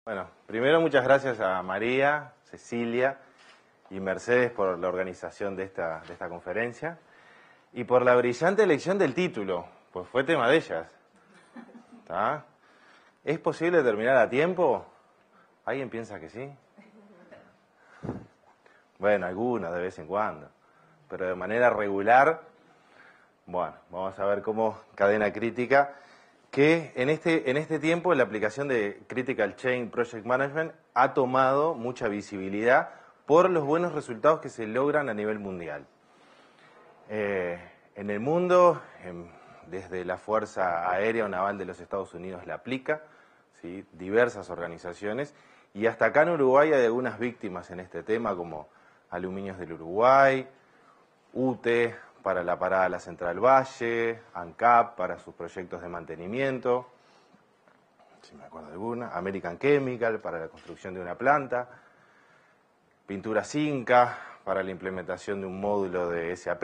Bueno, primero muchas gracias a María, Cecilia y Mercedes por la organización de esta conferencia y por la brillante elección del título, pues fue tema de ellas. ¿Está? ¿Es posible terminar a tiempo? ¿Alguien piensa que sí? Bueno, algunos de vez en cuando, pero de manera regular. Bueno, vamos a ver cómo Cadena Crítica, que en este tiempo la aplicación de Critical Chain Project Management ha tomado mucha visibilidad por los buenos resultados que se logran a nivel mundial. En el mundo, desde la Fuerza Aérea o Naval de los Estados Unidos la aplica, ¿sí? Diversas organizaciones, y hasta acá en Uruguay hay algunas víctimas en este tema, como Aluminios del Uruguay, UTE para la parada de la Central Valle, ANCAP para sus proyectos de mantenimiento, si me acuerdo de alguna, American Chemical para la construcción de una planta, Pinturas Inca para la implementación de un módulo de SAP.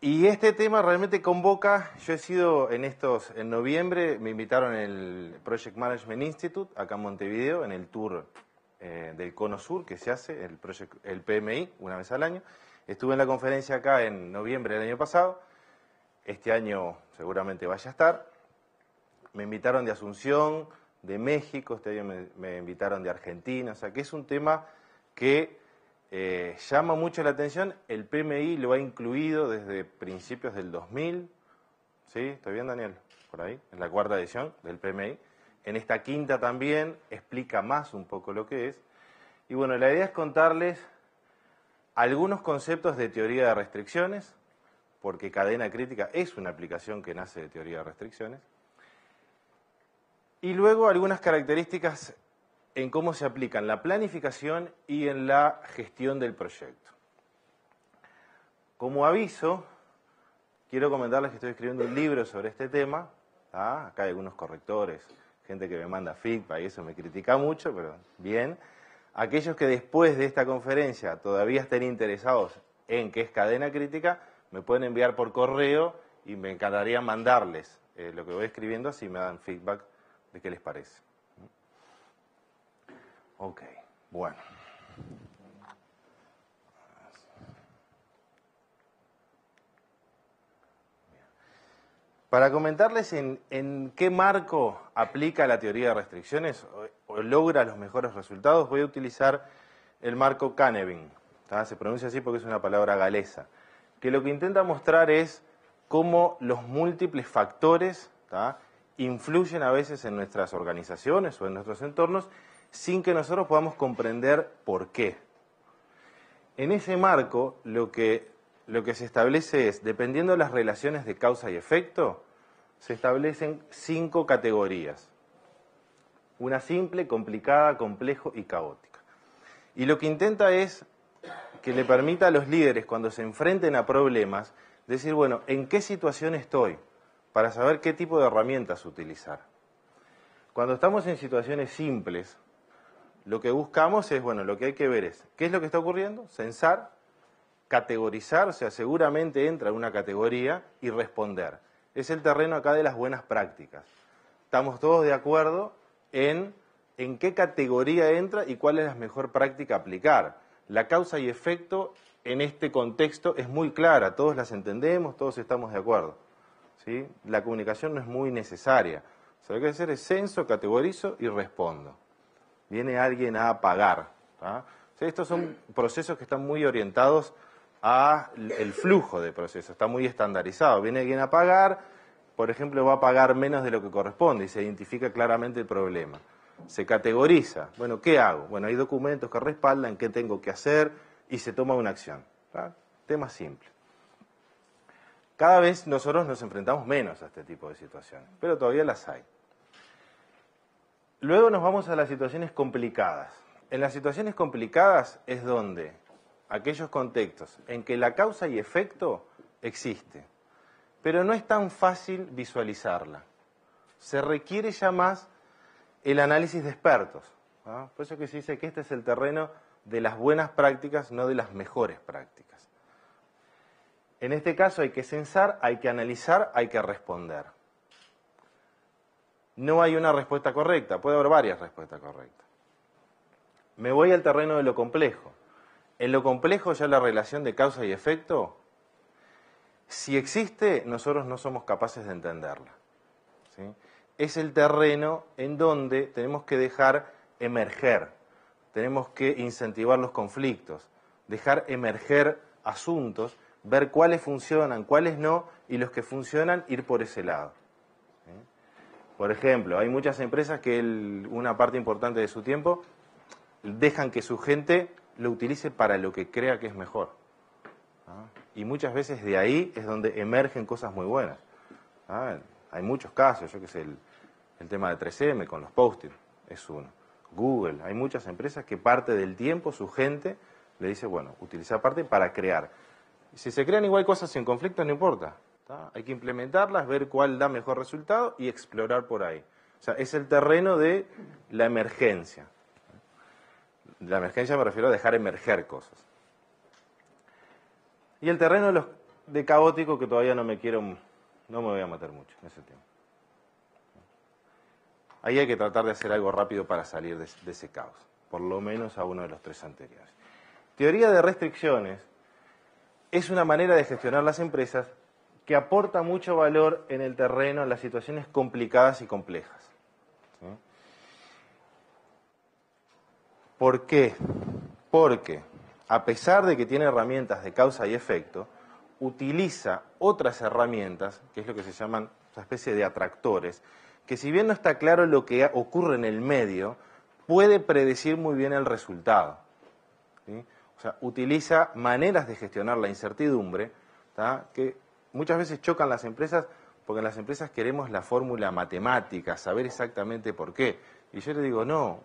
Y este tema realmente convoca, yo he sido en noviembre me invitaron en el Project Management Institute, acá en Montevideo, en el tour del Cono Sur que se hace, el PMI, una vez al año. Estuve en la conferencia acá en noviembre del año pasado, este año seguramente vaya a estar. Me invitaron de Asunción, de México, este año me invitaron de Argentina, o sea que es un tema que llama mucho la atención. El PMI lo ha incluido desde principios del 2000, ¿sí? ¿Estoy bien, Daniel? Por ahí, en la cuarta edición del PMI. En esta quinta también explica más un poco lo que es. Y bueno, la idea es contarles algunos conceptos de teoría de restricciones, porque Cadena Crítica es una aplicación que nace de teoría de restricciones. Y luego algunas características en cómo se aplican la planificación y en la gestión del proyecto. Como aviso, quiero comentarles que estoy escribiendo un libro sobre este tema. Acá hay algunos correctores, gente que me manda feedback y eso me critica mucho, pero bien. Aquellos que después de esta conferencia todavía estén interesados en qué es Cadena Crítica, me pueden enviar por correo y me encantaría mandarles lo que voy escribiendo, así me dan feedback de qué les parece. Ok, bueno. Para comentarles en qué marco aplica la teoría de restricciones o logra los mejores resultados, voy a utilizar el marco Canevin. Se pronuncia así porque es una palabra galesa, que lo que intenta mostrar es cómo los múltiples factores influyen a veces en nuestras organizaciones o en nuestros entornos sin que nosotros podamos comprender por qué. En ese marco, lo que se establece es, dependiendo de las relaciones de causa y efecto, se establecen 5 categorías. Una simple, complicada, complejo y caótica. Y lo que intenta es que le permita a los líderes, cuando se enfrenten a problemas, decir, bueno, ¿en qué situación estoy? Para saber qué tipo de herramientas utilizar. Cuando estamos en situaciones simples, lo que buscamos es, bueno, lo que hay que ver es, ¿qué es lo que está ocurriendo? Censar, categorizar, o sea, seguramente entra en una categoría y responder. Es el terreno acá de las buenas prácticas. Estamos todos de acuerdo en qué categoría entra y cuál es la mejor práctica a aplicar. La causa y efecto en este contexto es muy clara, todos las entendemos, todos estamos de acuerdo, ¿sí? La comunicación no es muy necesaria. O sea, lo que hay que hacer es censo, categorizo y respondo. Viene alguien a pagar. O sea, estos son procesos que están muy orientados al flujo de procesos, está muy estandarizado. Viene alguien a pagar, por ejemplo, va a pagar menos de lo que corresponde y se identifica claramente el problema. Se categoriza. Bueno, ¿qué hago? Bueno, hay documentos que respaldan qué tengo que hacer y se toma una acción. Tema simple. Cada vez nosotros nos enfrentamos menos a este tipo de situaciones, pero todavía las hay. Luego nos vamos a las situaciones complicadas. En las situaciones complicadas es donde aquellos contextos en que la causa y efecto existe, pero no es tan fácil visualizarla. Se requiere ya más el análisis de expertos. Por eso que se dice que este es el terreno de las buenas prácticas, no de las mejores prácticas. En este caso hay que censar, hay que analizar, hay que responder. no hay una respuesta correcta, puede haber varias respuestas correctas. Me voy al terreno de lo complejo. En lo complejo ya la relación de causa y efecto, si existe, nosotros no somos capaces de entenderla, ¿sí? Es el terreno en donde tenemos que dejar emerger, tenemos que incentivar los conflictos, dejar emerger asuntos, ver cuáles funcionan, cuáles no, y los que funcionan ir por ese lado. ¿Sí? Por ejemplo, hay muchas empresas que una parte importante de su tiempo dejan que su gente lo utilice para lo que crea que es mejor. ¿Ah? Y muchas veces de ahí es donde emergen cosas muy buenas. ¿Ah? Hay muchos casos, yo que sé, el tema de 3M con los post-it es uno. Google, hay muchas empresas que parte del tiempo su gente le dice, bueno, utiliza parte para crear. Y si se crean igual cosas sin conflicto, no importa. ¿Tá? Hay que implementarlas, ver cuál da mejor resultado y explorar por ahí. O sea, es el terreno de la emergencia. La emergencia me refiero a dejar emerger cosas. Y el terreno de caótico, que todavía no me voy a meter mucho en ese tema. Ahí hay que tratar de hacer algo rápido para salir de ese caos, por lo menos a uno de los tres anteriores. Teoría de restricciones es una manera de gestionar las empresas que aporta mucho valor en el terreno, en las situaciones complicadas y complejas. ¿Sí? ¿Por qué? Porque, a pesar de que tiene herramientas de causa y efecto, utiliza otras herramientas, que es lo que se llaman una especie de atractores, que si bien no está claro lo que ocurre en el medio, puede predecir muy bien el resultado. ¿Sí? O sea, utiliza maneras de gestionar la incertidumbre, ¿tá? Que muchas veces chocan las empresas, porque en las empresas queremos la fórmula matemática, saber exactamente por qué. Y yo les digo, no,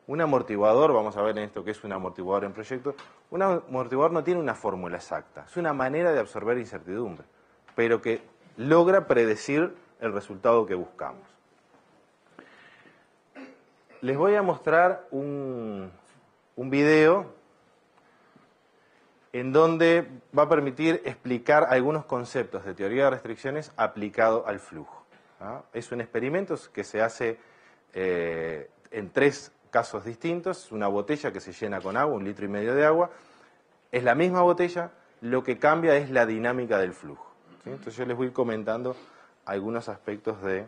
un amortiguador, vamos a ver en esto qué es un amortiguador en proyecto, un amortiguador no tiene una fórmula exacta, es una manera de absorber incertidumbre, pero que logra predecir el resultado que buscamos. Les voy a mostrar un video en donde va a permitir explicar algunos conceptos de teoría de restricciones aplicado al flujo. ¿Ah? Es un experimento que se hace en tres casos distintos. Una botella que se llena con agua, 1,5 litros de agua. Es la misma botella, lo que cambia es la dinámica del flujo. ¿Sí? Entonces yo les voy comentando algunos aspectos de...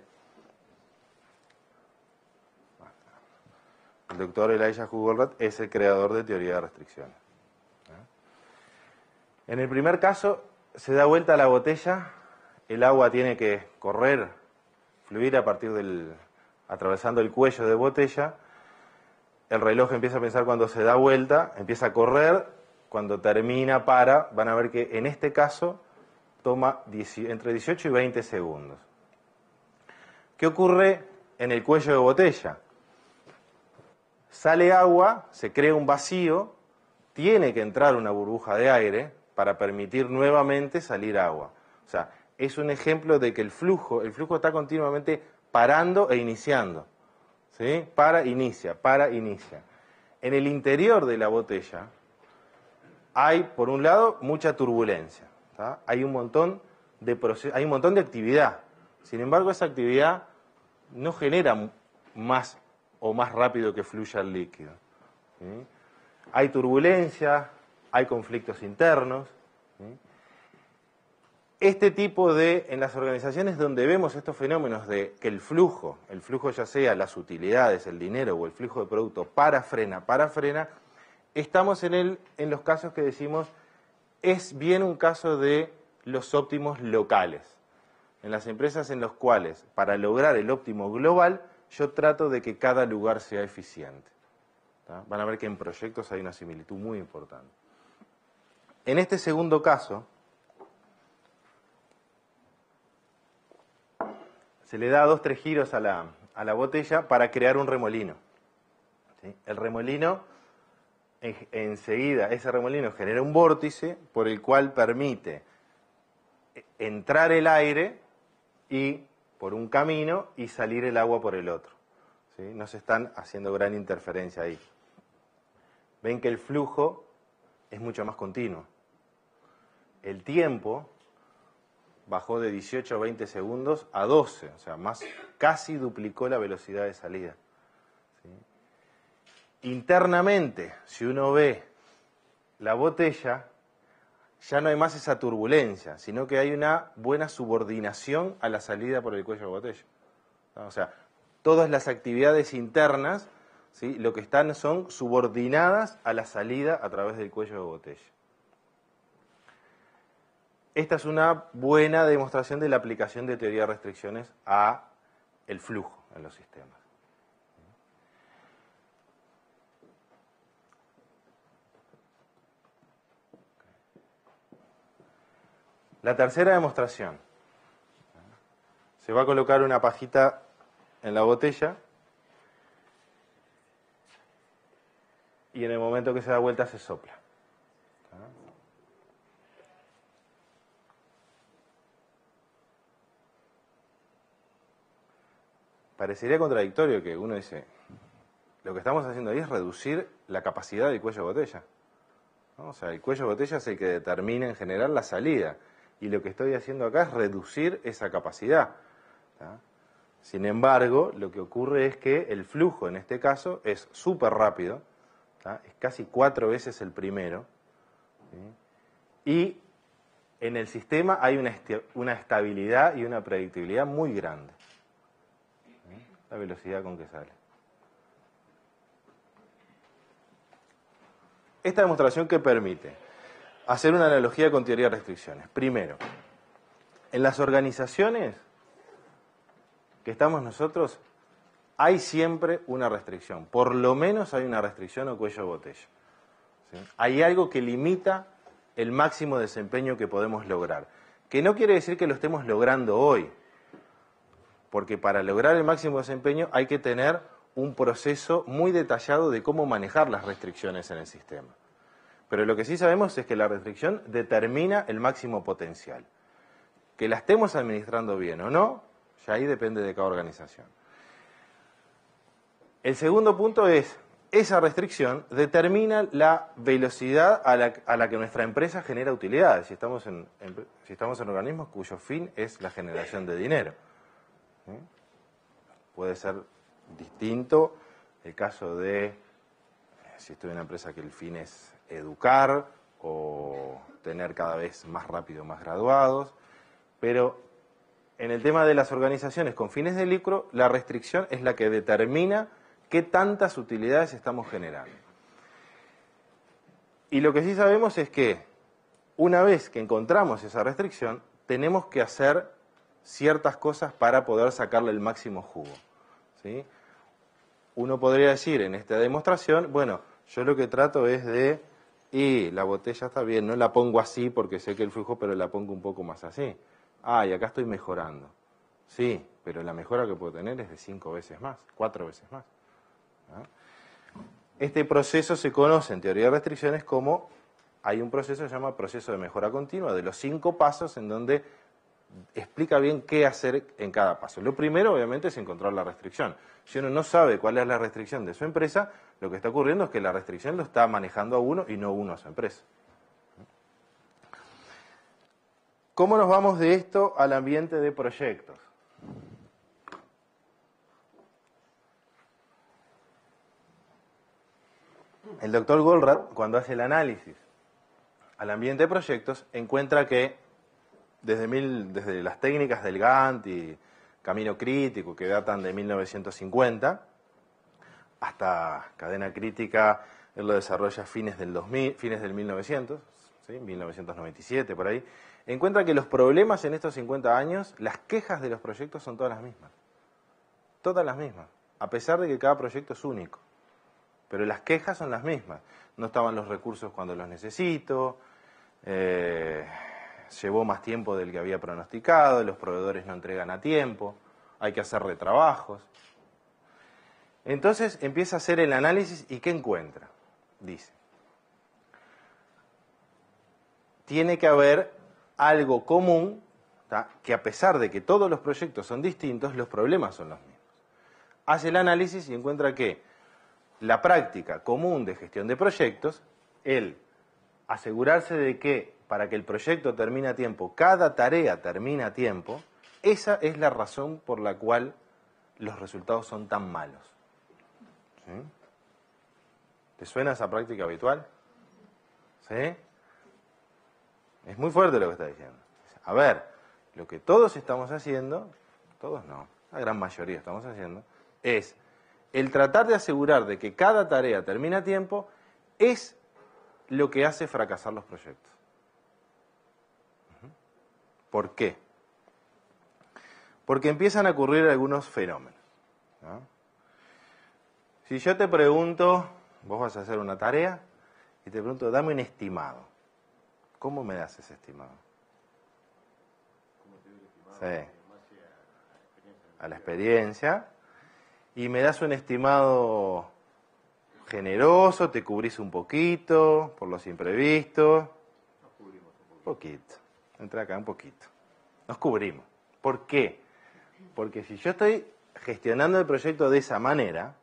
El doctor Elijah Goldratt es el creador de teoría de restricciones. En el primer caso, se da vuelta la botella, el agua tiene que correr, fluir atravesando el cuello de botella, el reloj empieza a pensar cuando se da vuelta, empieza a correr, cuando termina, van a ver que en este caso toma entre 18 y 20 segundos. ¿Qué ocurre en el cuello de botella? Sale agua, se crea un vacío, tiene que entrar una burbuja de aire para permitir nuevamente salir agua. O sea, es un ejemplo de que el flujo está continuamente parando e iniciando. ¿Sí? Para, inicia. En el interior de la botella hay, por un lado, mucha turbulencia. ¿Tá? Hay un montón de actividad. Sin embargo, esa actividad no genera más o más rápido que fluya el líquido. ¿Sí? Hay turbulencia, hay conflictos internos. ¿Sí? En las organizaciones donde vemos estos fenómenos de que el flujo ya sea las utilidades, el dinero o el flujo de producto frena, estamos en los casos que decimos, es bien un caso de los óptimos locales. En las empresas en las cuales, para lograr el óptimo global, yo trato de que cada lugar sea eficiente. ¿Tá? Van a ver que en proyectos hay una similitud muy importante. En este segundo caso, se le da 2-3 giros a la botella para crear un remolino. ¿Sí? El remolino, enseguida, ese remolino genera un vórtice por el cual permite entrar el aire y por un camino y salir el agua por el otro. ¿Sí? No se están haciendo gran interferencia ahí. Ven que el flujo es mucho más continuo. El tiempo bajó de 18 o 20 segundos a 12, o sea, casi duplicó la velocidad de salida. ¿Sí? Internamente, si uno ve la botella, ya no hay más esa turbulencia, sino que hay una buena subordinación a la salida por el cuello de botella. ¿No? O sea, todas las actividades internas, ¿sí?, lo que están son subordinadas a la salida a través del cuello de botella. Esta es una buena demostración de la aplicación de teoría de restricciones a el flujo en los sistemas. La tercera demostración. Se va a colocar una pajita en la botella y en el momento que se da vuelta se sopla. Parecería contradictorio que uno dice, lo que estamos haciendo ahí es reducir la capacidad del cuello de botella, ¿no? O sea, el cuello de botella es el que determina en general la salida, y lo que estoy haciendo acá es reducir esa capacidad, ¿tá? Sin embargo, lo que ocurre es que el flujo en este caso es súper rápido, ¿tá? Es casi 4 veces el primero, ¿sí? Y en el sistema hay una estabilidad y una predictibilidad muy grande. La velocidad con que sale. Esta demostración, ¿qué permite? Hacer una analogía con teoría de restricciones. Primero, en las organizaciones que estamos nosotros, hay siempre una restricción. Por lo menos hay una restricción o cuello de botella. ¿Sí? Hay algo que limita el máximo desempeño que podemos lograr. Que no quiere decir que lo estemos logrando hoy, porque para lograr el máximo desempeño hay que tener un proceso muy detallado de cómo manejar las restricciones en el sistema. Pero lo que sí sabemos es que la restricción determina el máximo potencial. Que la estemos administrando bien o no, ya ahí depende de cada organización. El segundo punto es, esa restricción determina la velocidad a la que nuestra empresa genera utilidades, si estamos en organismos cuyo fin es la generación de dinero. ¿Sí? Puede ser distinto el caso de si estoy en una empresa que el fin es educar o tener cada vez más rápido más graduados, pero en el tema de las organizaciones con fines de lucro, la restricción es la que determina qué tantas utilidades estamos generando. Y lo que sí sabemos es que una vez que encontramos esa restricción, tenemos que hacer ciertas cosas para poder sacarle el máximo jugo, ¿sí? Uno podría decir en esta demostración, bueno, yo lo que trato es de, y la botella está bien, no la pongo así porque sé que el flujo, pero la pongo un poco más así. Ah, y acá estoy mejorando. Sí, pero la mejora que puedo tener es de 5 veces más, 4 veces más. ¿Ah? Este proceso se conoce en teoría de restricciones como, hay un proceso que se llama proceso de mejora continua, de los 5 pasos en donde explica bien qué hacer en cada paso. Lo primero, obviamente, es encontrar la restricción. Si uno no sabe cuál es la restricción de su empresa, lo que está ocurriendo es que la restricción lo está manejando a uno y no uno a su empresa. ¿Cómo nos vamos de esto al ambiente de proyectos? El doctor Goldratt, cuando hace el análisis al ambiente de proyectos, encuentra que desde las técnicas del Gantt y camino crítico, que datan de 1950, hasta cadena crítica, él lo desarrolla a fines del 1900, ¿sí? 1997, por ahí, encuentra que los problemas en estos 50 años, las quejas de los proyectos son todas las mismas, a pesar de que cada proyecto es único. Pero las quejas son las mismas. No estaban los recursos cuando los necesito, llevó más tiempo del que había pronosticado, los proveedores no entregan a tiempo, hay que hacer retrabajos. Entonces empieza a hacer el análisis y ¿qué encuentra? Dice, tiene que haber algo común, ¿tá?, que a pesar de que todos los proyectos son distintos, los problemas son los mismos. Hace el análisis y encuentra que la práctica común de gestión de proyectos, el asegurarse de que para que el proyecto termine a tiempo, cada tarea termina a tiempo, esa es la razón por la cual los resultados son tan malos. ¿Sí? ¿Te suena esa práctica habitual? ¿Sí? Es muy fuerte lo que está diciendo. A ver, lo que todos estamos haciendo, todos no, la gran mayoría estamos haciendo, es el tratar de asegurar de que cada tarea termine a tiempo es lo que hace fracasar los proyectos. ¿Por qué? Porque empiezan a ocurrir algunos fenómenos, ¿no? Si yo te pregunto, vos vas a hacer una tarea y te pregunto, dame un estimado. ¿Cómo me das ese estimado? Sí. A la experiencia. Y me das un estimado generoso, te cubrís un poquito por los imprevistos. Nos cubrimos un poquito. Entra acá un poquito. Nos cubrimos. ¿Por qué? Porque si yo estoy gestionando el proyecto de esa manera,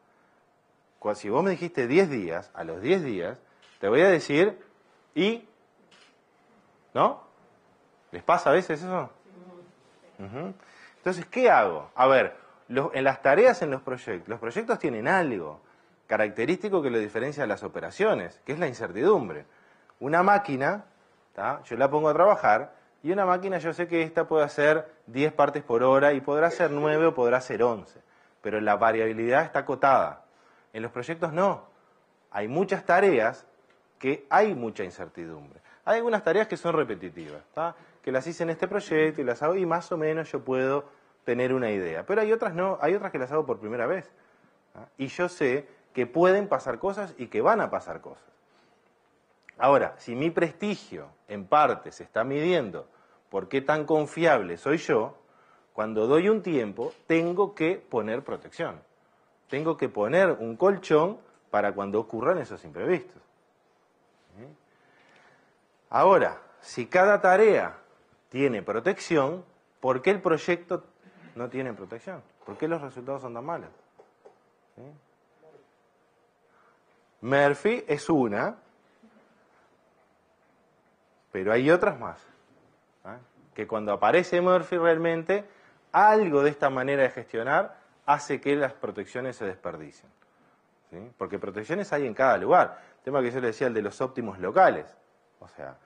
si vos me dijiste 10 días, a los 10 días, te voy a decir, ¿y? ¿No? ¿Les pasa a veces eso? Entonces, ¿qué hago? A ver, en las tareas, en los proyectos tienen algo característico que lo diferencia de las operaciones, que es la incertidumbre. Una máquina, ¿tá? Yo la pongo a trabajar, y una máquina yo sé que esta puede hacer 10 partes por hora, y podrá hacer 9 o podrá hacer 11, pero la variabilidad está acotada. En los proyectos no. Hay muchas tareas que hay mucha incertidumbre. Hay algunas tareas que son repetitivas, ¿tá? Que las hice en este proyecto y las hago y más o menos yo puedo tener una idea. Pero hay otras no, hay otras que las hago por primera vez, ¿tá? Y yo sé que pueden pasar cosas y que van a pasar cosas. Ahora, si mi prestigio en parte se está midiendo por qué tan confiable soy yo, cuando doy un tiempo tengo que poner protección. Tengo que poner un colchón para cuando ocurran esos imprevistos. ¿Sí? Ahora, si cada tarea tiene protección, ¿por qué el proyecto no tiene protección? ¿Por qué los resultados son tan malos? ¿Sí? Murphy es una, pero hay otras más. ¿Eh? Que cuando aparece Murphy realmente, algo de esta manera de gestionar hace que las protecciones se desperdicien. ¿Sí? Porque protecciones hay en cada lugar. El tema que yo le decía, el de los óptimos locales. O sea,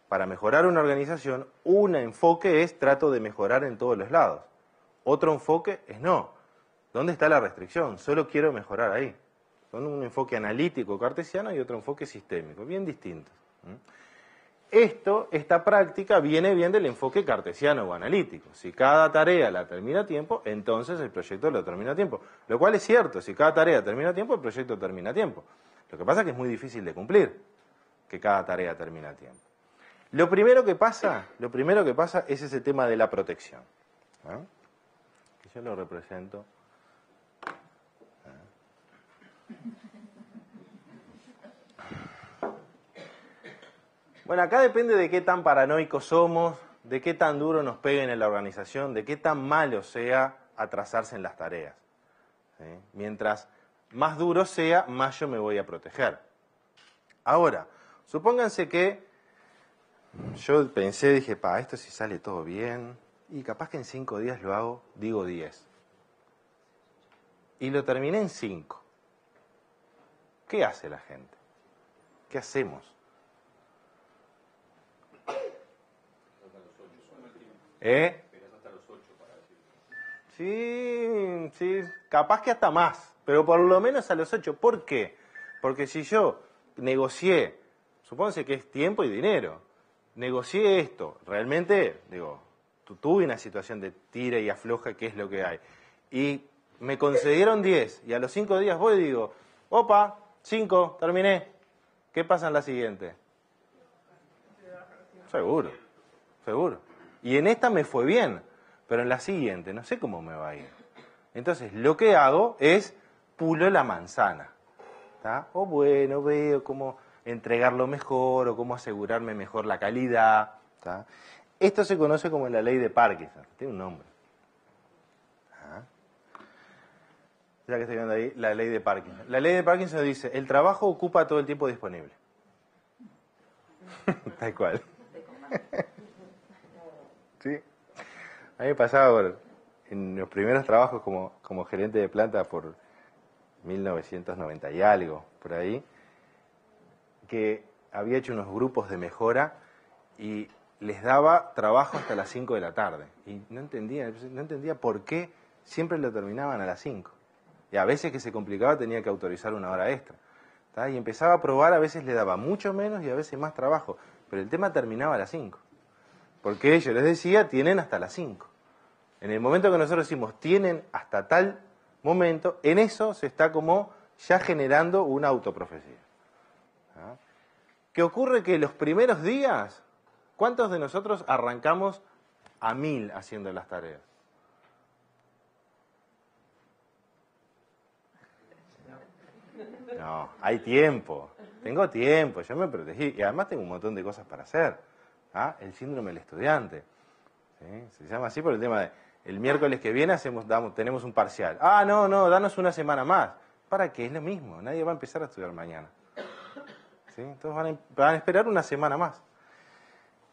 para mejorar una organización, un enfoque es trato de mejorar en todos los lados. Otro enfoque es no. ¿Dónde está la restricción? Solo quiero mejorar ahí. Son un enfoque analítico cartesiano y otro enfoque sistémico, bien distintos. Esta práctica viene bien del enfoque cartesiano o analítico. Si cada tarea la termina a tiempo, entonces el proyecto lo termina a tiempo. Lo cual es cierto, si cada tarea termina a tiempo, el proyecto termina a tiempo. Lo que pasa es que es muy difícil de cumplir, que cada tarea termine a tiempo. Lo primero que pasa es ese tema de la protección. ¿Eh? Que yo lo represento. Bueno, acá depende de qué tan paranoicos somos, de qué tan duro nos peguen en la organización, de qué tan malo sea atrasarse en las tareas. ¿Sí? Mientras más duro sea, más yo me voy a proteger. Ahora, supónganse que yo pensé, dije, esto si sale todo bien, y capaz que en 5 días lo hago, digo 10. Y lo terminé en 5. ¿Qué hace la gente? ¿Qué hacemos? Sí, capaz que hasta más, pero por lo menos a los 8. ¿Por qué? Porque si yo negocié, supónganse que es tiempo y dinero, negocié esto, realmente, tuve una situación de tira y afloja, que es lo que hay, y me concedieron 10, y a los 5 días voy y digo, opa, 5, terminé, ¿qué pasa en la siguiente? Seguro. Y en esta me fue bien, pero en la siguiente no sé cómo me va a ir. Entonces lo que hago es pulo la manzana. ¿Tá? O bueno, veo cómo entregarlo mejor o cómo asegurarme mejor la calidad. ¿Tá? Esto se conoce como la ley de Parkinson. Tiene un nombre. ¿Ah? Ya que estoy viendo ahí, la ley de Parkinson. La ley de Parkinson dice, el trabajo ocupa todo el tiempo disponible. Tal cual. ¿Sí? A mí me pasaba en los primeros trabajos como gerente de planta por 1990 y algo, por ahí, que había hecho unos grupos de mejora y les daba trabajo hasta las 5 de la tarde. Y no entendía por qué siempre lo terminaban a las 5. Y a veces que se complicaba tenía que autorizar una hora extra. ¿Tá? Y empezaba a probar, a veces le daba mucho menos y a veces más trabajo. Pero el tema terminaba a las 5. Porque yo les decía, tienen hasta las 5. En el momento que nosotros decimos, tienen hasta tal momento, en eso se está como ya generando una autoprofecía. ¿Ah? ¿Qué ocurre? Que los primeros días, ¿cuántos de nosotros arrancamos a 1000 haciendo las tareas? No, hay tiempo. Tengo tiempo, yo me protegí. Y además tengo un montón de cosas para hacer. ¿Ah? El síndrome del estudiante. ¿Sí? Se llama así por el tema de, el miércoles que viene tenemos un parcial. Ah, no, danos una semana más. ¿Para qué? Es lo mismo, nadie va a empezar a estudiar mañana. ¿Sí? Entonces van a esperar una semana más.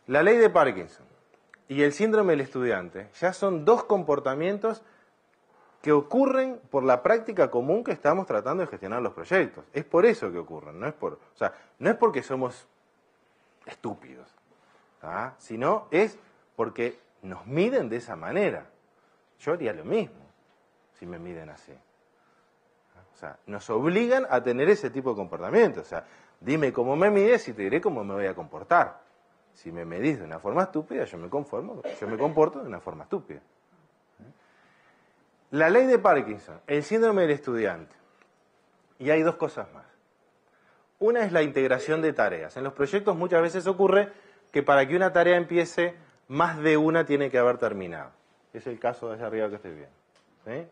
La ley de Parkinson y el síndrome del estudiante ya son dos comportamientos que ocurren por la práctica común que estamos tratando de gestionar los proyectos. Es por eso que ocurren, no es porque somos estúpidos, ¿tá? Sino es porque nos miden de esa manera. Yo haría lo mismo si me miden así. O sea, nos obligan a tener ese tipo de comportamiento. O sea, dime cómo me mides y te diré cómo me voy a comportar. Si me medís de una forma estúpida, yo me comporto de una forma estúpida. La ley de Parkinson, el síndrome del estudiante. Y hay dos cosas más. Una es la integración de tareas. En los proyectos muchas veces ocurre que para que una tarea empiece, más de una tiene que haber terminado. Es el caso de allá arriba que estoy viendo. ¿Sí?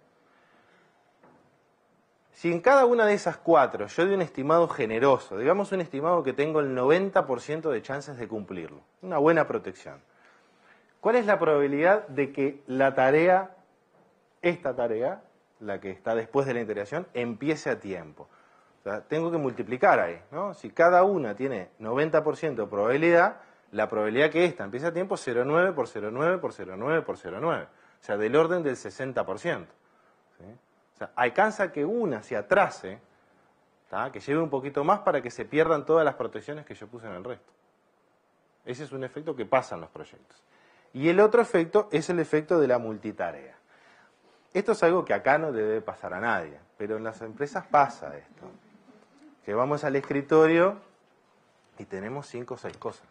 Si en cada una de esas 4 yo doy un estimado generoso, digamos un estimado que tengo el 90% de chances de cumplirlo, una buena protección, ¿cuál es la probabilidad de que esta tarea, la que está después de la integración, empiece a tiempo? O sea, tengo que multiplicar ahí, ¿no? Si cada una tiene 90% de probabilidad, la probabilidad que esta empiece a tiempo es 0,9 por 0,9 por 0,9 por 0,9. O sea, del orden del 60%. ¿Sí? O sea, alcanza que una se atrase, ¿tá? Que lleve un poquito más para que se pierdan todas las protecciones que yo puse en el resto. Ese es un efecto que pasa en los proyectos. Y el otro efecto es el efecto de la multitarea. Esto es algo que acá no le debe pasar a nadie, pero en las empresas pasa esto. Que vamos al escritorio y tenemos 5 o 6 cosas.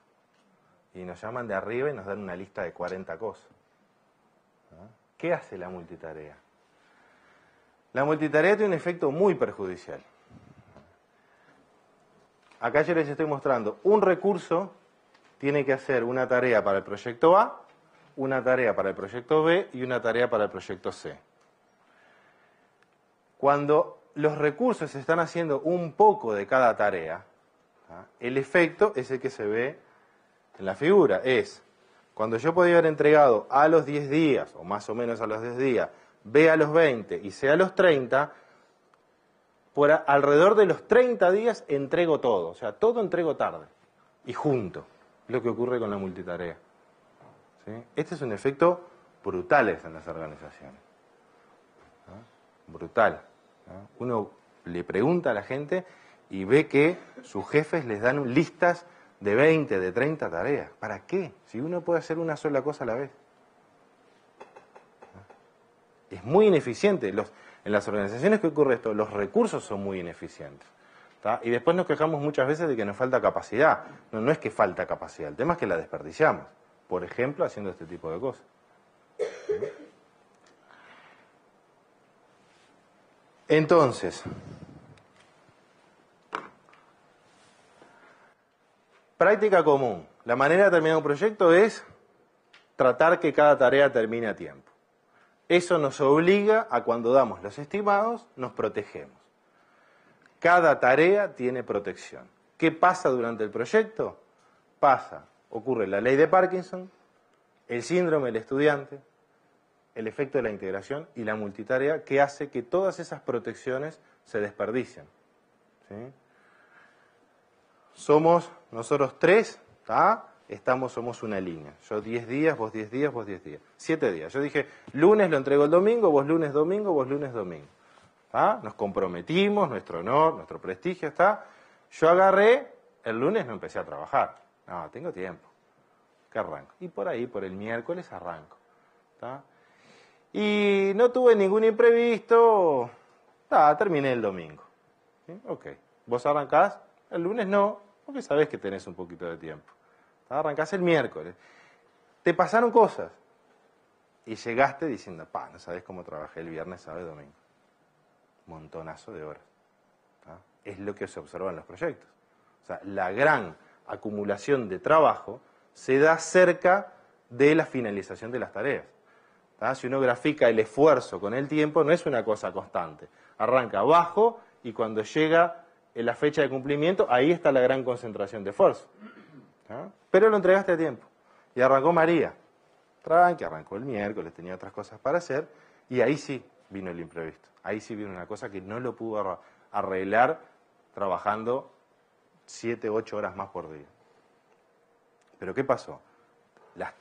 Y nos llaman de arriba y nos dan una lista de 40 cosas. ¿No? ¿Qué hace la multitarea? La multitarea tiene un efecto muy perjudicial. Acá yo les estoy mostrando un recurso tiene que hacer una tarea para el proyecto A, una tarea para el proyecto B y una tarea para el proyecto C. Cuando los recursos están haciendo un poco de cada tarea, ¿tá? El efecto es el que se ve en la figura. Es, cuando yo podía haber entregado A a los 10 días, o más o menos a los 10 días, B a los 20 y C a los 30, por alrededor de los 30 días entrego todo. O sea, todo entrego tarde y junto. Lo que ocurre con la multitarea. ¿Sí? Este es un efecto brutal en las organizaciones. ¿No? Brutal. ¿No? Uno le pregunta a la gente y ve que sus jefes les dan listas de 20, de 30 tareas. ¿Para qué? Si uno puede hacer una sola cosa a la vez. Es muy ineficiente. En las organizaciones que ocurre esto, los recursos son muy ineficientes. ¿Tá? Y después nos quejamos muchas veces de que nos falta capacidad. No es que falta capacidad, el tema es que la desperdiciamos. Por ejemplo, haciendo este tipo de cosas. Entonces, práctica común. La manera de terminar un proyecto es tratar que cada tarea termine a tiempo. Eso nos obliga a, cuando damos los estimados, nos protegemos. Cada tarea tiene protección. ¿Qué pasa durante el proyecto? Ocurre la ley de Parkinson, el síndrome del estudiante, el efecto de la integración y la multitarea, que hace que todas esas protecciones se desperdicien. ¿Sí? Somos nosotros 3, ¿tá? somos una línea. Yo 10 días, vos 10 días, vos 10 días. 7 días. Yo dije, lunes lo entrego el domingo, vos lunes, domingo, vos lunes, domingo. ¿Ah? Nos comprometimos, nuestro honor, nuestro prestigio está. Yo agarré, el lunes no empecé a trabajar. No, tengo tiempo. ¿Qué arranco? Y por ahí, por el miércoles arranco. ¿Tá? Y no tuve ningún imprevisto. Terminé el domingo. ¿Sí? Ok. ¿Vos arrancás? El lunes no, porque sabés que tenés un poquito de tiempo. Arrancás el miércoles. Te pasaron cosas. Y llegaste diciendo, no sabés cómo trabajé el viernes, sábado y domingo. Montonazo de horas. ¿Tá? Es lo que se observa en los proyectos. O sea, la gran acumulación de trabajo se da cerca de la finalización de las tareas. ¿Tá? Si uno grafica el esfuerzo con el tiempo, no es una cosa constante. Arranca bajo y cuando llega la fecha de cumplimiento, ahí está la gran concentración de esfuerzo. ¿Tá? Pero lo entregaste a tiempo. Y arrancó María. Tranqui, arrancó el miércoles, tenía otras cosas para hacer, y ahí sí vino el imprevisto. Ahí sí vino una cosa que no lo pudo arreglar trabajando 7, 8 horas más por día. ¿Pero qué pasó?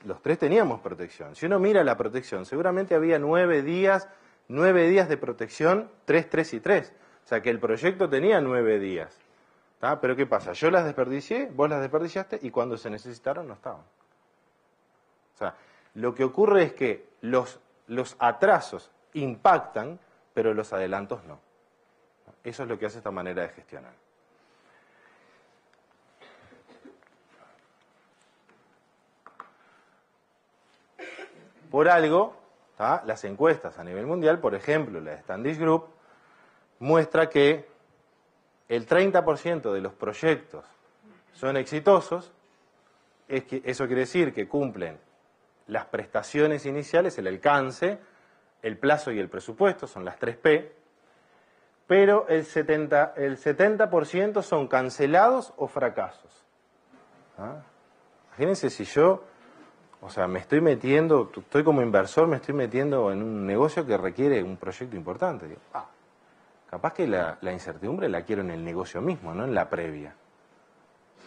Los tres teníamos protección. Si uno mira la protección, seguramente había 9 días de protección, 3, 3 y 3. O sea que el proyecto tenía 9 días. ¿Tá? Pero ¿qué pasa? Yo las desperdicié, vos las desperdiciaste y cuando se necesitaron no estaban. O sea, lo que ocurre es que los atrasos impactan, pero los adelantos no. Eso es lo que hace esta manera de gestionar. Por algo, ¿tá? Las encuestas a nivel mundial, por ejemplo, la de Standish Group, muestra que el 30% de los proyectos son exitosos. Eso quiere decir que cumplen las prestaciones iniciales, el alcance, el plazo y el presupuesto, son las 3P, pero el 70% son cancelados o fracasos. ¿Ah? Imagínense si yo, me estoy metiendo, estoy como inversor, me estoy metiendo en un negocio que requiere un proyecto importante. Digo, capaz que la incertidumbre la quiero en el negocio mismo, no en la previa.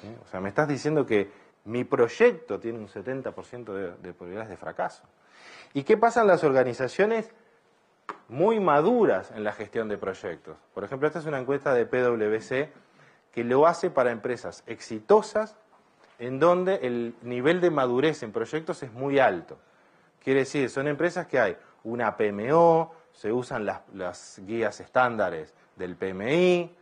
¿Sí? O sea, me estás diciendo que mi proyecto tiene un 70% de probabilidades de fracaso. ¿Y qué pasa en las organizaciones muy maduras en la gestión de proyectos? Por ejemplo, esta es una encuesta de PwC que lo hace para empresas exitosas en donde el nivel de madurez en proyectos es muy alto. Quiere decir, son empresas que hay una PMO, se usan las guías estándares del PMI,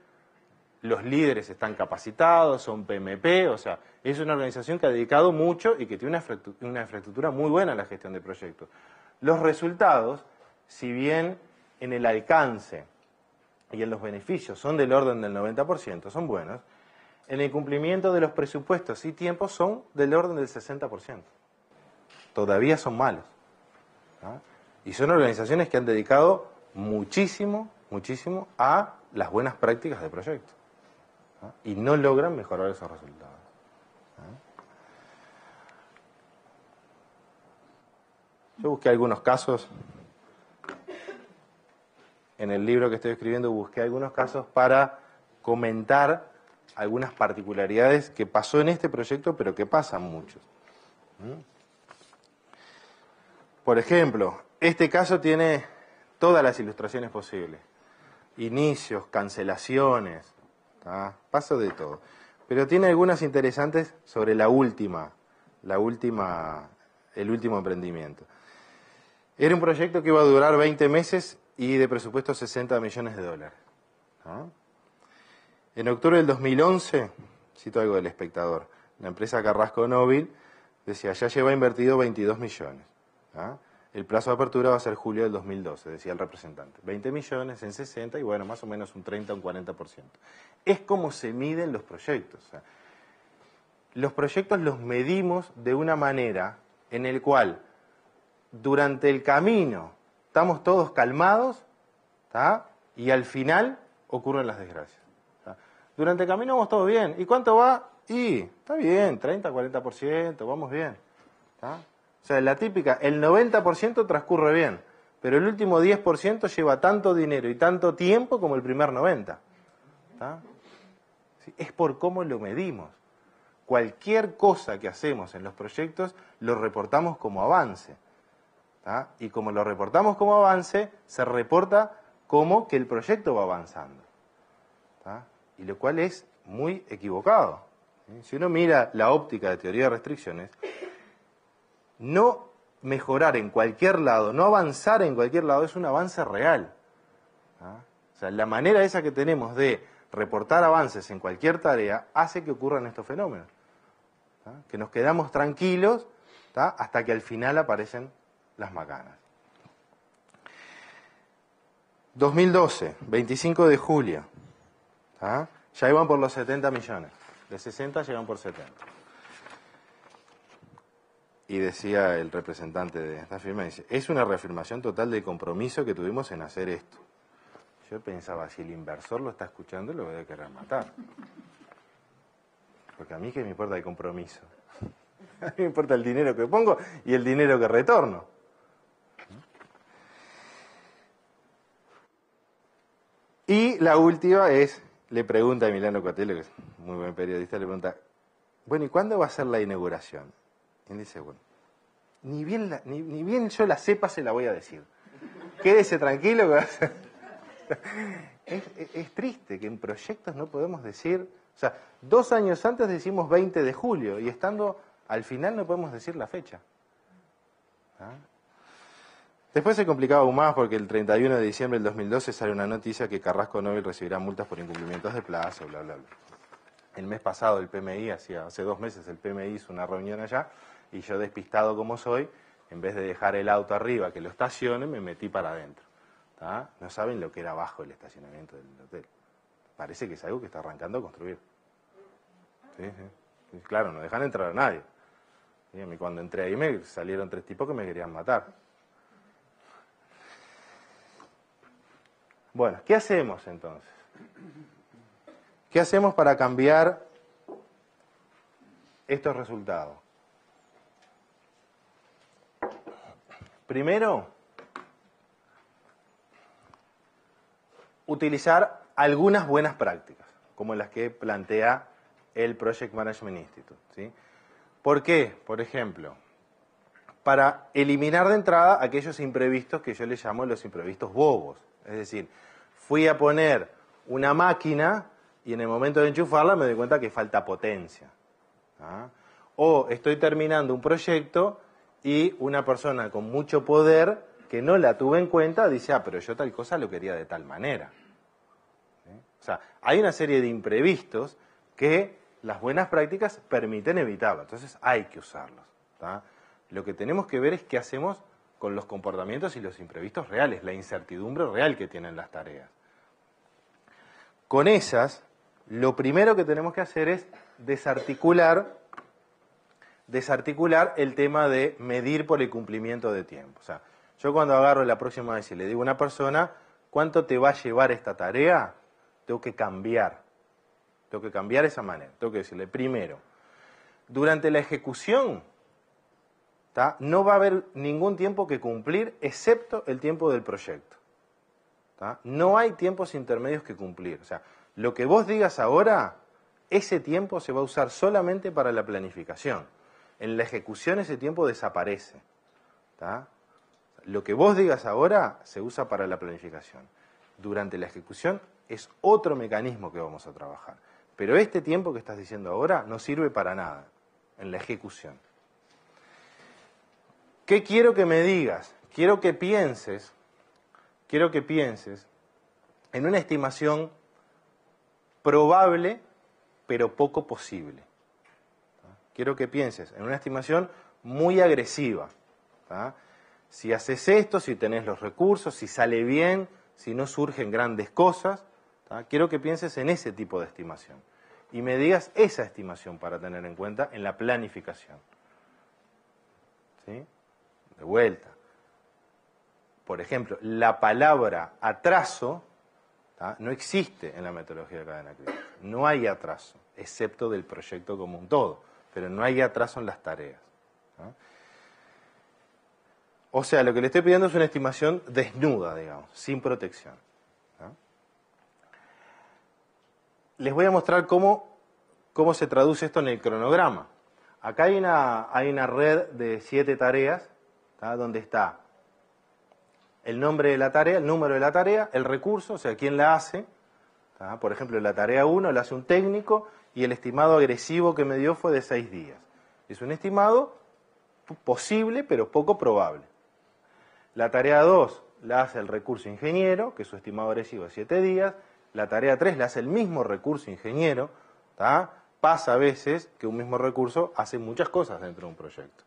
los líderes están capacitados, son PMP, o sea, es una organización que ha dedicado mucho y que tiene una infraestructura muy buena en la gestión de proyectos. Los resultados, si bien en el alcance y en los beneficios son del orden del 90%, son buenos, en el cumplimiento de los presupuestos y tiempos son del orden del 60%. Todavía son malos. ¿No? Y son organizaciones que han dedicado muchísimo a las buenas prácticas de proyectos. ¿No? Y no logran mejorar esos resultados. ¿No? Yo busqué algunos casos. En el libro que estoy escribiendo busqué algunos casos para comentar algunas particularidades que pasó en este proyecto, pero que pasan muchos. Por ejemplo, este caso tiene todas las ilustraciones posibles. Inicios, cancelaciones, ¿tá? Paso de todo. Pero tiene algunas interesantes sobre el último emprendimiento. Era un proyecto que iba a durar 20 meses y de presupuesto 60 millones de dólares. ¿No? En octubre del 2011, cito algo del Espectador, la empresa Carrasco Nóbil decía, ya lleva invertido 22 millones. ¿Ah? El plazo de apertura va a ser julio del 2012, decía el representante. 20 millones en 60 y bueno, más o menos un 30 o un 40%. Es como se miden los proyectos. O sea, los proyectos los medimos de una manera en el cual durante el camino estamos todos calmados, ¿tá? Y al final ocurren las desgracias. ¿Tá? Durante el camino vamos todos bien. ¿Y cuánto va? Y está bien, 30, 40%, vamos bien. ¿Tá? O sea, la típica, el 90% transcurre bien, pero el último 10% lleva tanto dinero y tanto tiempo como el primer 90%. ¿Tá? Sí, es por cómo lo medimos. cualquier cosa que hacemos en los proyectos lo reportamos como avance. ¿Tá? Y como lo reportamos como avance, se reporta como que el proyecto va avanzando. ¿Tá? Y lo cual es muy equivocado. ¿Sí? Si uno mira la óptica de teoría de restricciones, no mejorar en cualquier lado, no avanzar en cualquier lado es un avance real. ¿Tá? O sea, la manera esa que tenemos de reportar avances en cualquier tarea hace que ocurran estos fenómenos. ¿Tá? Que nos quedamos tranquilos, ¿tá? Hasta que al final aparecen las macanas. 2012, 25 de julio. ¿Tá? Ya iban por los 70 millones. De 60 llegan por 70. Y decía el representante de esta firma, dice, es una reafirmación total del compromiso que tuvimos en hacer esto. Yo pensaba, si el inversor lo está escuchando, lo voy a querer matar. Porque a mí qué me importa el compromiso. A mí me importa el dinero que pongo y el dinero que retorno. Y la última es, le pregunta a Emiliano Cotello, que es un muy buen periodista, le pregunta, bueno, ¿y cuándo va a ser la inauguración? Y él dice, bueno, ni bien yo la sepa se la voy a decir. Quédese tranquilo que va a ser. Es triste que en proyectos no podemos decir, o sea, 2 años antes decimos 20 de julio y estando al final no podemos decir la fecha. ¿Ah? Después se complicaba aún más porque el 31 de diciembre del 2012 sale una noticia que Carrasco Nobel recibirá multas por incumplimientos de plazo, bla, bla, bla. El mes pasado el PMI, hace 2 meses el PMI hizo una reunión allá y yo, despistado como soy, en vez de dejar el auto arriba que lo estacione, me metí para adentro. ¿Tá? No saben lo que era abajo el estacionamiento del hotel. Parece que es algo que está arrancando a construir. Sí, sí. Claro, no dejan entrar a nadie. Y a mí cuando entré ahí me salieron 3 tipos que me querían matar. Bueno, ¿qué hacemos entonces? ¿Qué hacemos para cambiar estos resultados? Primero, utilizar algunas buenas prácticas, como las que plantea el Project Management Institute. ¿Sí? ¿Por qué? Por ejemplo, para eliminar de entrada aquellos imprevistos que yo les llamo los imprevistos bobos. Es decir, fui a poner una máquina y en el momento de enchufarla me doy cuenta que falta potencia. ¿Ah? O estoy terminando un proyecto y una persona con mucho poder que no la tuve en cuenta dice, pero yo tal cosa lo quería de tal manera. ¿Sí? O sea, hay una serie de imprevistos que las buenas prácticas permiten evitarlo. Entonces hay que usarlos. ¿Tá? Lo que tenemos que ver es qué hacemos con los comportamientos y los imprevistos reales, la incertidumbre real que tienen las tareas. Con esas, lo primero que tenemos que hacer es desarticular el tema de medir por el cumplimiento de tiempo. O sea, yo cuando agarro la próxima vez y le digo a una persona, ¿cuánto te va a llevar esta tarea? Tengo que cambiar esa manera. Tengo que decirle, primero, durante la ejecución, ¿tá? No va a haber ningún tiempo que cumplir excepto el tiempo del proyecto. ¿Tá? No hay tiempos intermedios que cumplir. O sea, lo que vos digas ahora, ese tiempo se va a usar solamente para la planificación. En la ejecución ese tiempo desaparece. ¿Tá? Lo que vos digas ahora se usa para la planificación. Durante la ejecución es otro mecanismo que vamos a trabajar. Pero este tiempo que estás diciendo ahora no sirve para nada en la ejecución. ¿Qué quiero que me digas? Quiero que pienses en una estimación probable, pero poco posible. Quiero que pienses en una estimación muy agresiva. ¿Tá? Si haces esto, si tenés los recursos, si sale bien, si no surgen grandes cosas, ¿tá? Quiero que pienses en ese tipo de estimación. Y me digas esa estimación para tener en cuenta en la planificación. ¿Sí? De vuelta. Por ejemplo, la palabra atraso, ¿tá? No existe en la metodología de cadena crítica. No hay atraso, excepto del proyecto como un todo, pero no hay atraso en las tareas. ¿Tá? O sea, lo que le estoy pidiendo es una estimación desnuda, digamos, sin protección. ¿Tá? Les voy a mostrar cómo ¿Cómo se traduce esto en el cronograma? Acá hay una red de 7 tareas, ¿tá? Donde está el nombre de la tarea, el número de la tarea, el recurso, o sea, quién la hace. ¿Tá? Por ejemplo, la tarea 1 la hace un técnico y el estimado agresivo que me dio fue de 6 días. Es un estimado posible, pero poco probable. La tarea 2 la hace el recurso ingeniero, que su estimado agresivo es 7 días. La tarea 3 la hace el mismo recurso ingeniero. ¿Tá? Pasa a veces que un mismo recurso hace muchas cosas dentro de un proyecto.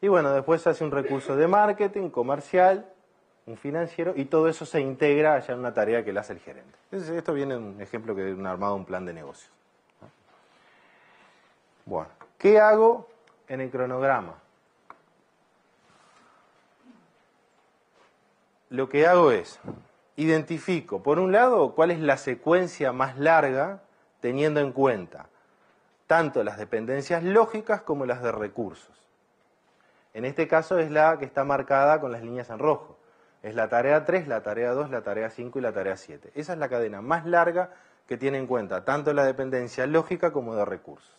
Y bueno, después se hace un recurso de marketing, comercial, un financiero, y todo eso se integra ya en una tarea que le hace el gerente. Entonces, esto viene en un ejemplo que un armado un plan de negocios. Bueno, ¿qué hago en el cronograma? Lo que hago es, identifico, por un lado, cuál es la secuencia más larga, teniendo en cuenta tanto las dependencias lógicas como las de recursos. En este caso es la que está marcada con las líneas en rojo. Es la tarea 3, la tarea 2, la tarea 5 y la tarea 7. Esa es la cadena más larga que tiene en cuenta tanto la dependencia lógica como de recursos.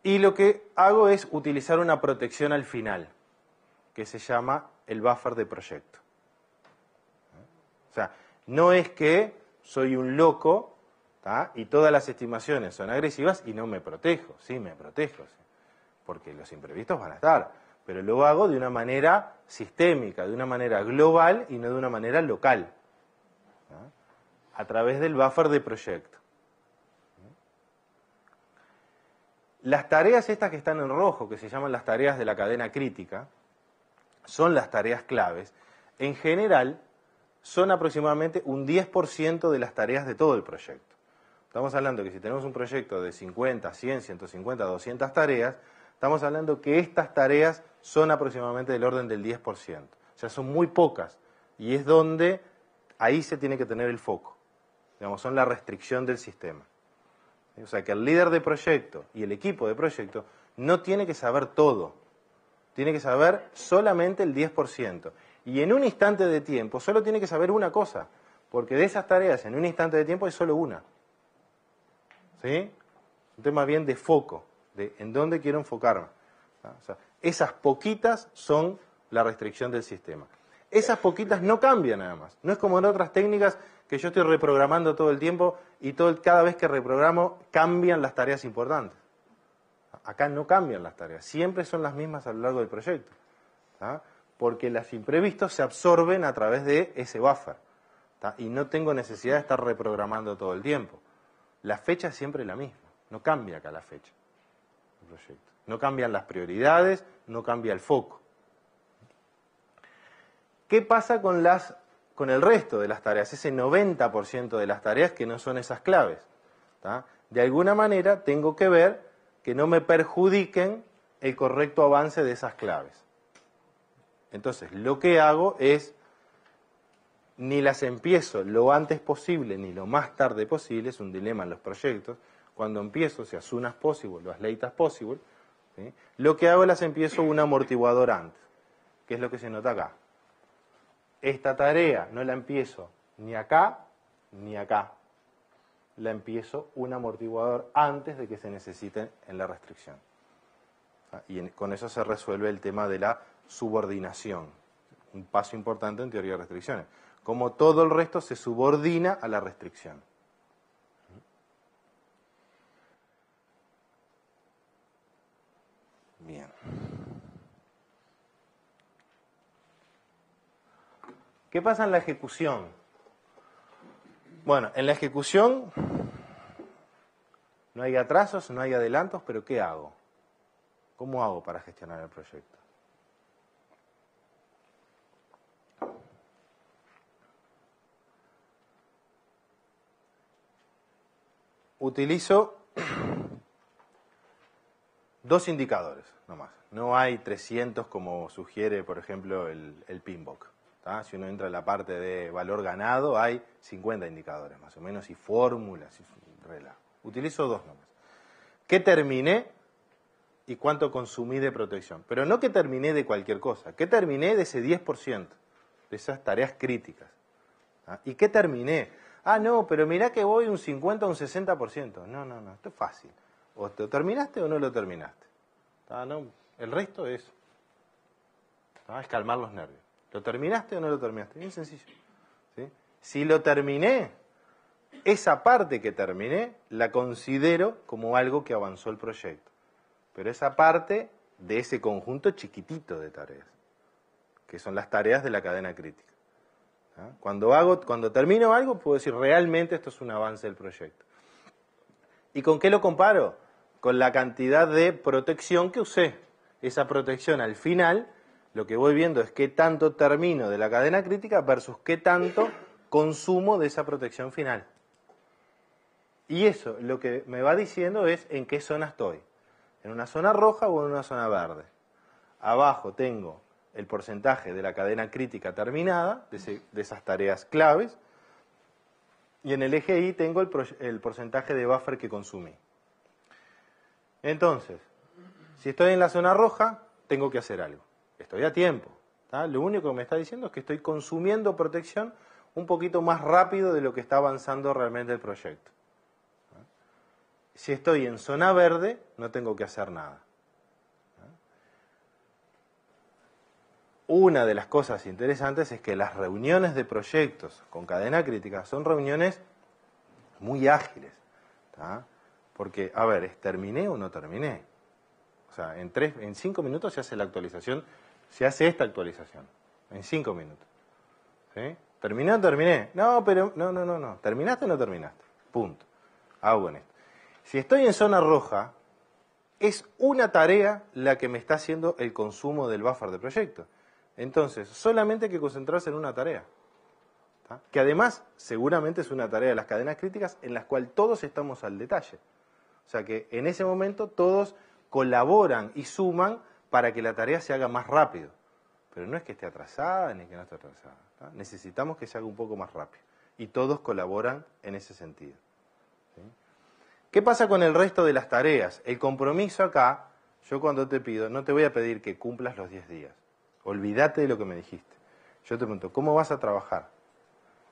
Y lo que hago es utilizar una protección al final, que se llama el buffer de proyecto. O sea, no es que soy un loco, ¿tá? Y todas las estimaciones son agresivas y no me protejo. Sí, me protejo, sí, porque los imprevistos van a estar, pero lo hago de una manera sistémica, de una manera global y no de una manera local, ¿tá? A través del buffer de proyecto. Las tareas estas que están en rojo, que se llaman las tareas de la cadena crítica, son las tareas claves. En general, son aproximadamente un 10% de las tareas de todo el proyecto. Estamos hablando que si tenemos un proyecto de 50, 100, 150, 200 tareas, estamos hablando que estas tareas son aproximadamente del orden del 10%. O sea, son muy pocas. Y es donde ahí se tiene que tener el foco. Digamos, son la restricción del sistema. O sea, que el líder de proyecto y el equipo de proyecto no tiene que saber todo. Tiene que saber solamente el 10%. Y en un instante de tiempo solo tiene que saber una cosa. Porque de esas tareas en un instante de tiempo hay solo una. ¿Sí? Un tema bien de foco, de en dónde quiero enfocarme. O sea, esas poquitas son la restricción del sistema. Esas poquitas no cambian nada más. No es como en otras técnicas que yo estoy reprogramando todo el tiempo y cada vez que reprogramo cambian las tareas importantes. Acá no cambian las tareas, siempre son las mismas a lo largo del proyecto. ¿Tá? Porque los imprevistos se absorben a través de ese buffer. ¿Tá? Y no tengo necesidad de estar reprogramando todo el tiempo. La fecha es siempre la misma, no cambia acá la fecha del proyecto. No cambian las prioridades, no cambia el foco. ¿Qué pasa con el resto de las tareas? Ese 90% de las tareas que no son esas claves. ¿Tá? De alguna manera tengo que ver que no me perjudiquen el correcto avance de esas claves. Entonces, lo que hago es, ni las empiezo lo antes posible ni lo más tarde posible, es un dilema en los proyectos. Cuando empiezo, si as soon as possible o as late as possible, ¿sí? Lo que hago es las empiezo un amortiguador antes, que es lo que se nota acá. Esta tarea no la empiezo ni acá ni acá. La empiezo un amortiguador antes de que se necesite en la restricción. Y con eso se resuelve el tema de la subordinación. Un paso importante en teoría de restricciones. Como todo el resto se subordina a la restricción. Bien. ¿Qué pasa en la ejecución? Bueno, en la ejecución no hay atrasos, no hay adelantos, pero ¿qué hago? ¿Cómo hago para gestionar el proyecto? Utilizo dos indicadores nomás. No hay 300 como sugiere, por ejemplo, el PMBOK. Si uno entra en la parte de valor ganado, hay 50 indicadores más o menos y fórmulas y relajo. Utilizo dos nomás. ¿Qué terminé y cuánto consumí de protección? Pero no que terminé de cualquier cosa. ¿Qué terminé de ese 10%? De esas tareas críticas. ¿Y qué terminé? Ah, no, pero mirá que voy un 50 o un 60%. No, no, no, esto es fácil. O lo terminaste o no lo terminaste. ¿No? El resto es calmar los nervios. ¿Lo terminaste o no lo terminaste? Bien sencillo. ¿Sí? Si lo terminé, esa parte que terminé la considero como algo que avanzó el proyecto. Pero esa parte de ese conjunto chiquitito de tareas, que son las tareas de la cadena crítica. Cuando termino algo, puedo decir realmente esto es un avance del proyecto. ¿Y con qué lo comparo? Con la cantidad de protección que usé. Esa protección al final, lo que voy viendo es qué tanto termino de la cadena crítica versus qué tanto consumo de esa protección final. Y eso lo que me va diciendo es en qué zona estoy. ¿En una zona roja o en una zona verde? Abajo tengo el porcentaje de la cadena crítica terminada, de esas tareas claves, y en el eje Y tengo el porcentaje de buffer que consumí. Entonces, si estoy en la zona roja, tengo que hacer algo. Estoy a tiempo. Lo único que me está diciendo es que estoy consumiendo protección un poquito más rápido de lo que está avanzando realmente el proyecto. Si estoy en zona verde, no tengo que hacer nada. Una de las cosas interesantes es que las reuniones de proyectos con cadena crítica son reuniones muy ágiles. Porque, a ver, ¿es terminé o no terminé? O sea, en 5 minutos se hace la actualización, se hace esta actualización. En 5 minutos. ¿Sí? ¿Terminé o terminé? No, pero no. ¿Terminaste o no terminaste? Punto. Hago en esto. Si estoy en zona roja, es una tarea la que me está haciendo el consumo del buffer de proyecto. Entonces, solamente hay que concentrarse en una tarea. Que además, seguramente es una tarea de las cadenas críticas en las cuales todos estamos al detalle. O sea que en ese momento todos colaboran y suman para que la tarea se haga más rápido. Pero no es que esté atrasada ni que no esté atrasada. Necesitamos que se haga un poco más rápido. Y todos colaboran en ese sentido. ¿Sí? ¿Qué pasa con el resto de las tareas? El compromiso acá, yo cuando te pido, no te voy a pedir que cumplas los 10 días. Olvídate de lo que me dijiste. Yo te pregunto, ¿cómo vas a trabajar?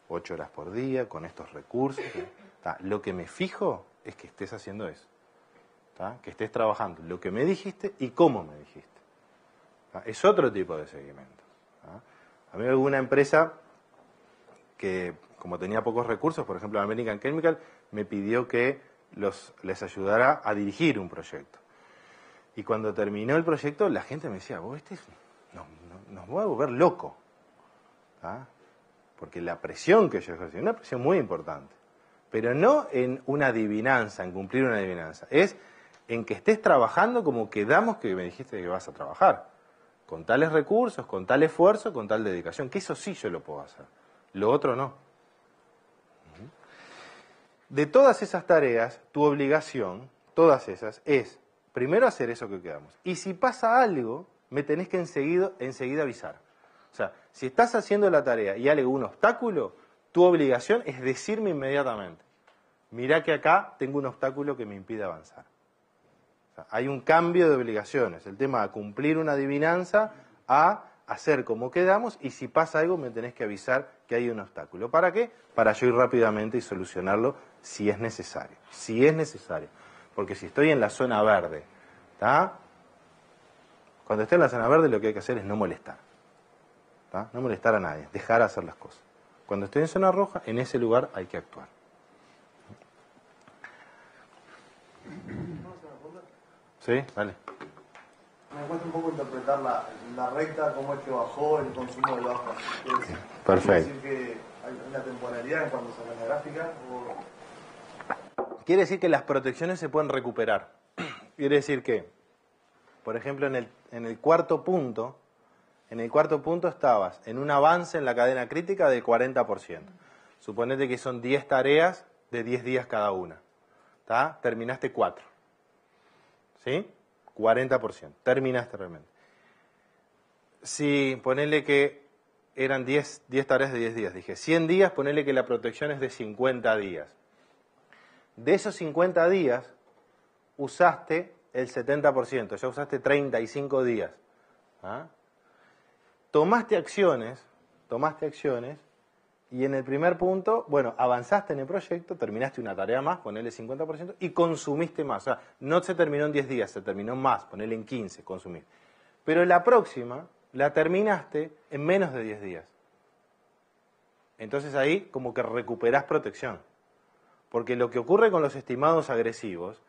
8 horas por día, con estos recursos. Lo que me fijo es que estés haciendo eso. Que estés trabajando lo que me dijiste y cómo me dijiste. Es otro tipo de seguimiento. A mí alguna empresa que, como tenía pocos recursos, por ejemplo American Chemical, me pidió que les ayudara a dirigir un proyecto. Y cuando terminó el proyecto, la gente me decía, vos, nos voy a volver loco. Porque la presión que yo ejercí, una presión muy importante. Pero no en una adivinanza, en cumplir una adivinanza. Es en que estés trabajando como quedamos que me dijiste que vas a trabajar. Con tales recursos, con tal esfuerzo, con tal dedicación. Que eso sí yo lo puedo hacer. Lo otro no. De todas esas tareas, tu obligación, todas esas, es primero hacer eso que quedamos. Y si pasa algo, me tenés que enseguida avisar. O sea, si estás haciendo la tarea y hay algún obstáculo, tu obligación es decirme inmediatamente. Mirá que acá tengo un obstáculo que me impide avanzar. O sea, hay un cambio de obligaciones. El tema de cumplir una adivinanza a hacer como quedamos y si pasa algo me tenés que avisar que hay un obstáculo. ¿Para qué? Para yo ir rápidamente y solucionarlo si es necesario. Si es necesario. Porque si estoy en la zona verde, cuando esté en la zona verde lo que hay que hacer es no molestar. No molestar a nadie, dejar hacer las cosas. Cuando estoy en zona roja, en ese lugar hay que actuar. ¿Sí? Vale. Me cuesta un poco interpretar la recta, cómo es que bajó el consumo del bajo. Perfecto. ¿Quiere decir que hay una temporalidad en cuanto se ve la gráfica? Quiere decir que las protecciones se pueden recuperar. Quiere decir que, por ejemplo, en el cuarto punto estabas en un avance en la cadena crítica del 40%. Suponete que son 10 tareas de 10 días cada una. Terminaste 4. ¿Sí? 40%. Terminaste realmente. Si ponele que eran 10 tareas de 10 días, dije 100 días, ponele que la protección es de 50 días. De esos 50 días, usaste el 70%, ya usaste 35 días. Tomaste acciones Y en el primer punto, bueno, avanzaste en el proyecto, terminaste una tarea más, ponele 50%, y consumiste más. O sea, no se terminó en 10 días, se terminó más, ponele en 15, consumir. Pero la próxima la terminaste en menos de 10 días. Entonces ahí como que recuperás protección. Porque lo que ocurre con los estimados agresivos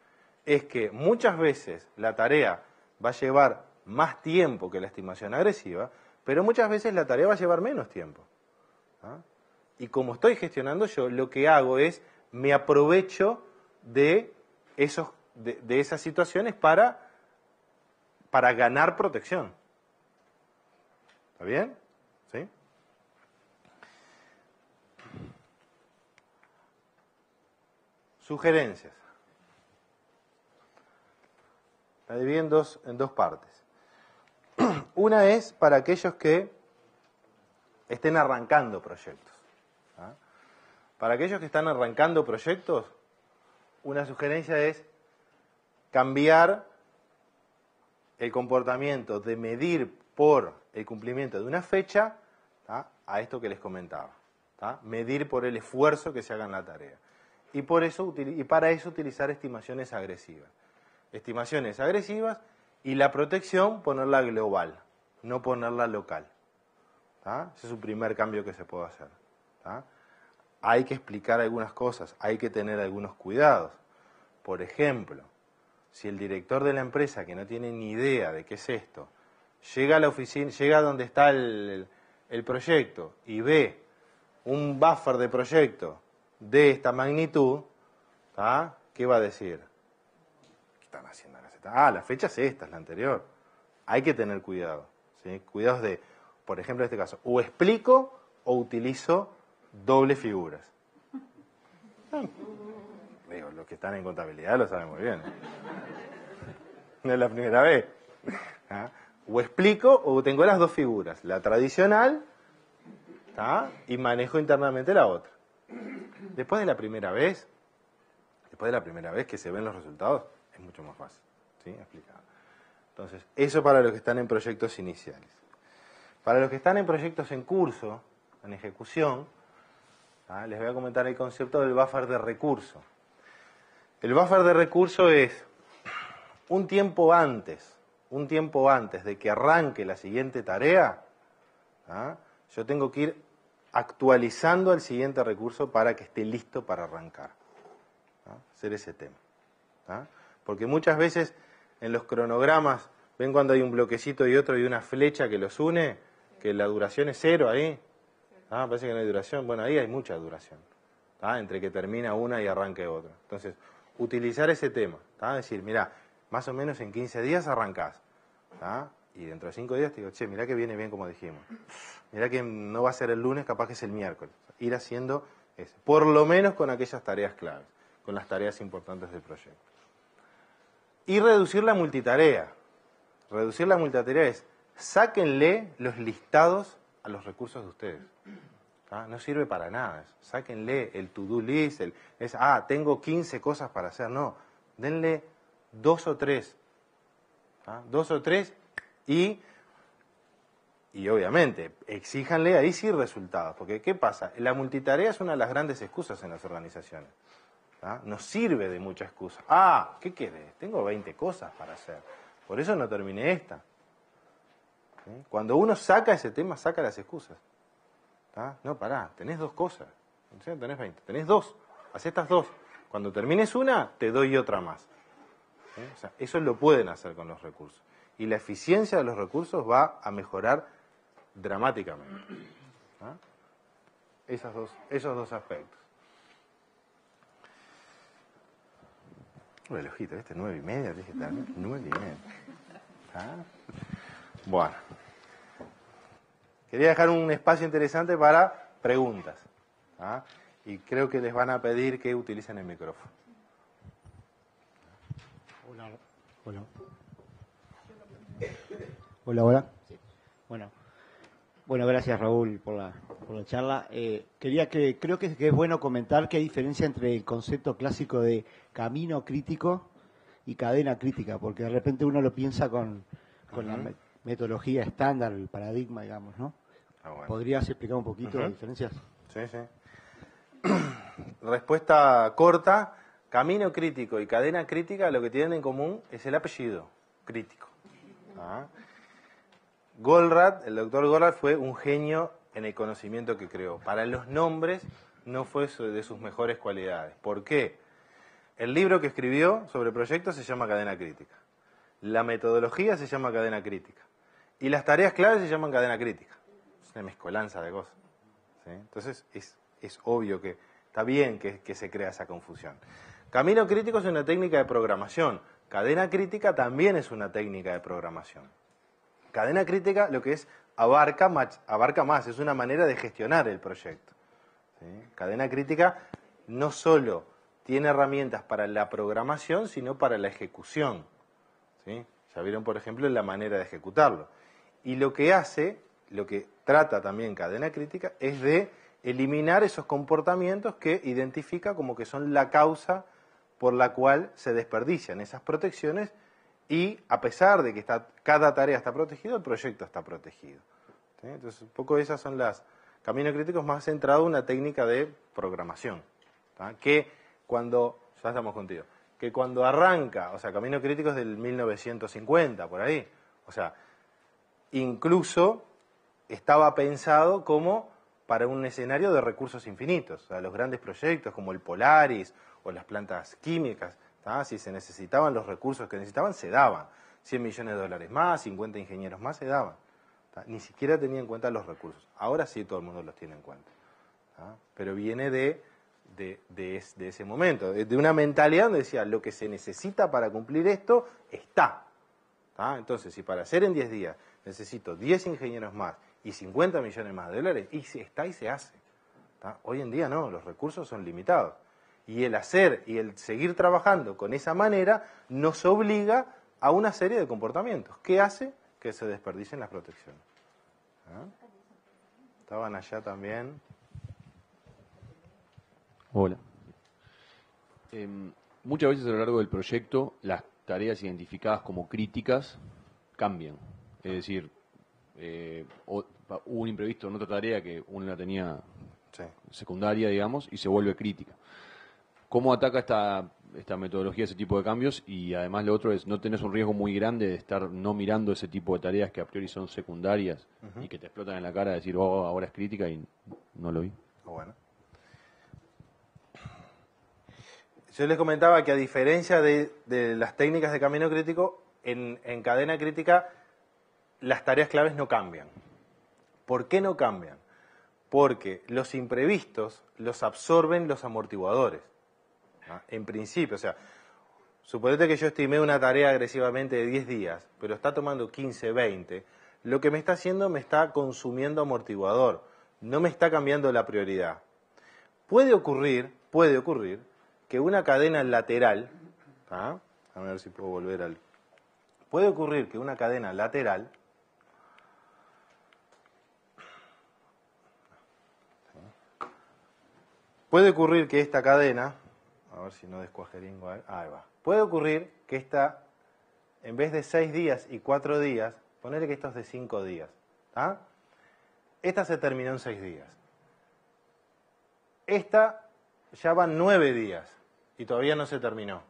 es que muchas veces la tarea va a llevar más tiempo que la estimación agresiva, pero muchas veces la tarea va a llevar menos tiempo. ¿Ah? Y como estoy gestionando yo, lo que hago es, me aprovecho de esas situaciones para ganar protección. ¿Está bien? ¿Sí? Sugerencias. La divido en dos partes. Una es para aquellos que estén arrancando proyectos. ¿Ah? Para aquellos que están arrancando proyectos, una sugerencia es cambiar el comportamiento de medir por el cumplimiento de una fecha, ¿tá?, a esto que les comentaba. ¿Tá? Medir por el esfuerzo que se haga en la tarea. Y para eso utilizar estimaciones agresivas. Estimaciones agresivas y la protección ponerla global, no ponerla local. ¿Tá? Ese es un primer cambio que se puede hacer. ¿Tá? Hay que explicar algunas cosas, hay que tener algunos cuidados. Por ejemplo, si el director de la empresa, que no tiene ni idea de qué es esto, llega a la oficina, llega donde está el proyecto y ve un buffer de proyecto de esta magnitud, ¿tá?, ¿qué va a decir? ¿Qué están haciendo? La fecha es esta, es la anterior. Hay que tener cuidado, ¿sí? Cuidados de, por ejemplo, en este caso, o explico o utilizo dobles figuras. Digo, los que están en contabilidad lo saben muy bien. No es la primera vez. ¿Ah? O explico o tengo las dos figuras, la tradicional, ¿tá?, y manejo internamente la otra. Después de la primera vez que se ven los resultados, es mucho más fácil, ¿sí?, explicado. Entonces, eso para los que están en proyectos iniciales. Para los que están en proyectos en curso, en ejecución, ¿tá?, les voy a comentar el concepto del buffer de recurso. El buffer de recurso es un tiempo antes de que arranque la siguiente tarea, ¿tá?, yo tengo que ir actualizando el siguiente recurso para que esté listo para arrancar. ¿Tá? Hacer ese tema. ¿Tá? Porque muchas veces en los cronogramas, ven cuando hay un bloquecito y otro y una flecha que los une, que la duración es 0 ahí. ¿Tá? Parece que no hay duración. Bueno, ahí hay mucha duración, ¿tá?, entre que termina una y arranque otra. Entonces, utilizar ese tema. ¿Tá? Decir, mirá, más o menos en 15 días arrancás. ¿Tá? Y dentro de 5 días te digo, che, mirá que viene bien como dijimos. Mirá que no va a ser el lunes, capaz que es el miércoles. Ir haciendo eso. Por lo menos con aquellas tareas claves, con las tareas importantes del proyecto. Y reducir la multitarea. Reducir la multitarea es, sáquenle los listados a los recursos de ustedes. ¿Tá? No sirve para nada eso. Sáquenle el to-do list, tengo 15 cosas para hacer. No, denle 2 o 3. ¿Tá? 2 o 3 y obviamente exíjanle ahí sí resultados. Porque ¿qué pasa? La multitarea es una de las grandes excusas en las organizaciones. ¿Tá? Nos sirve de mucha excusa. ¿Qué querés? Tengo 20 cosas para hacer. Por eso no terminé esta. ¿Sí? Cuando uno saca ese tema, saca las excusas. ¿Tá? No, pará, tenés 2 cosas. No tenés 20, tenés 2. Haz estas 2. Cuando termines una, te doy otra más. ¿Sí? O sea, eso lo pueden hacer con los recursos. Y la eficiencia de los recursos va a mejorar dramáticamente. ¿Ah? Esos dos aspectos. El ojito, 9:30, dije también, 9:30. ¿Ah? Bueno. Quería dejar un espacio interesante para preguntas. ¿Ah? Y creo que les van a pedir que utilicen el micrófono. Hola. Sí. Bueno, gracias Raúl por la charla. Creo que es bueno comentar que hay diferencia entre el concepto clásico de camino crítico y cadena crítica, porque de repente uno lo piensa con la metodología estándar, el paradigma, digamos, ¿no? Bueno. ¿Podrías explicar un poquito las diferencias? Sí, sí. Respuesta corta. Camino crítico y cadena crítica lo que tienen en común es el apellido, crítico. ¿Ah? Goldratt, el doctor Goldratt fue un genio en el conocimiento que creó. Para los nombres no fue de sus mejores cualidades. ¿Por qué? El libro que escribió sobre proyectos se llama Cadena Crítica. La metodología se llama Cadena Crítica. Y las tareas claves se llaman Cadena Crítica. Es una mezcolanza de cosas. ¿Sí? Entonces es obvio que está bien que se crea esa confusión. Camino crítico es una técnica de programación. Cadena crítica también es una técnica de programación. Cadena crítica lo que es abarca más, es una manera de gestionar el proyecto. ¿Sí? Cadena crítica no solo tiene herramientas para la programación, sino para la ejecución. ¿Sí? Ya vieron, por ejemplo, la manera de ejecutarlo. Y lo que hace, lo que trata también cadena crítica, es de eliminar esos comportamientos que identifica como que son la causa por la cual se desperdician esas protecciones y a pesar de que cada tarea está protegida, el proyecto está protegido. ¿Sí? Entonces, un poco esas son las caminos críticos más centrados en una técnica de programación. ¿Tá? Que cuando, ya estamos contigo, que cuando arranca, o sea, Camino Crítico es del 1950, por ahí, o sea, incluso estaba pensado como para un escenario de recursos infinitos, o sea, los grandes proyectos como el Polaris o las plantas químicas, ¿tá? Si se necesitaban los recursos que necesitaban, se daban. 100 millones de dólares más, 50 ingenieros más, se daban. ¿Tá? Ni siquiera tenía en cuenta los recursos. Ahora sí todo el mundo los tiene en cuenta. ¿Tá? Pero viene de ese momento, de una mentalidad donde decía, lo que se necesita para cumplir esto, está. ¿Tá? Entonces, si para hacer en 10 días necesito 10 ingenieros más y 50 millones más de dólares, y se está y se hace. ¿Tá? Hoy en día no, los recursos son limitados. Y el hacer y el seguir trabajando con esa manera nos obliga a una serie de comportamientos que hace que se desperdicien las protecciones. ¿Ah? Estaban allá también. Hola. Muchas veces a lo largo del proyecto las tareas identificadas como críticas cambian. Es decir, hubo un imprevisto en otra tarea que uno la tenía secundaria, digamos, y se vuelve crítica. ¿Cómo ataca esta metodología ese tipo de cambios? Y además lo otro es, ¿no tenés un riesgo muy grande de estar no mirando ese tipo de tareas que a priori son secundarias y que te explotan en la cara de decir, oh, ahora es crítica y no lo vi? Bueno. Yo les comentaba que a diferencia de las técnicas de camino crítico, en cadena crítica las tareas claves no cambian. ¿Por qué no cambian? Porque los imprevistos los absorben los amortiguadores. ¿No? En principio, o sea, suponete que yo estimé una tarea agresivamente de 10 días, pero está tomando 15, 20, lo que me está haciendo me está consumiendo amortiguador, no me está cambiando la prioridad. Puede ocurrir que una cadena lateral, ¿ah? A ver si puedo volver al... Puede ocurrir que una cadena lateral puede ocurrir que esta cadena, a ver si no descuajeringo, ahí va. Puede ocurrir que esta, en vez de 6 días y 4 días, ponerle que esto es de 5 días. ¿Ah? Esta se terminó en 6 días. Esta ya van 9 días y todavía no se terminó.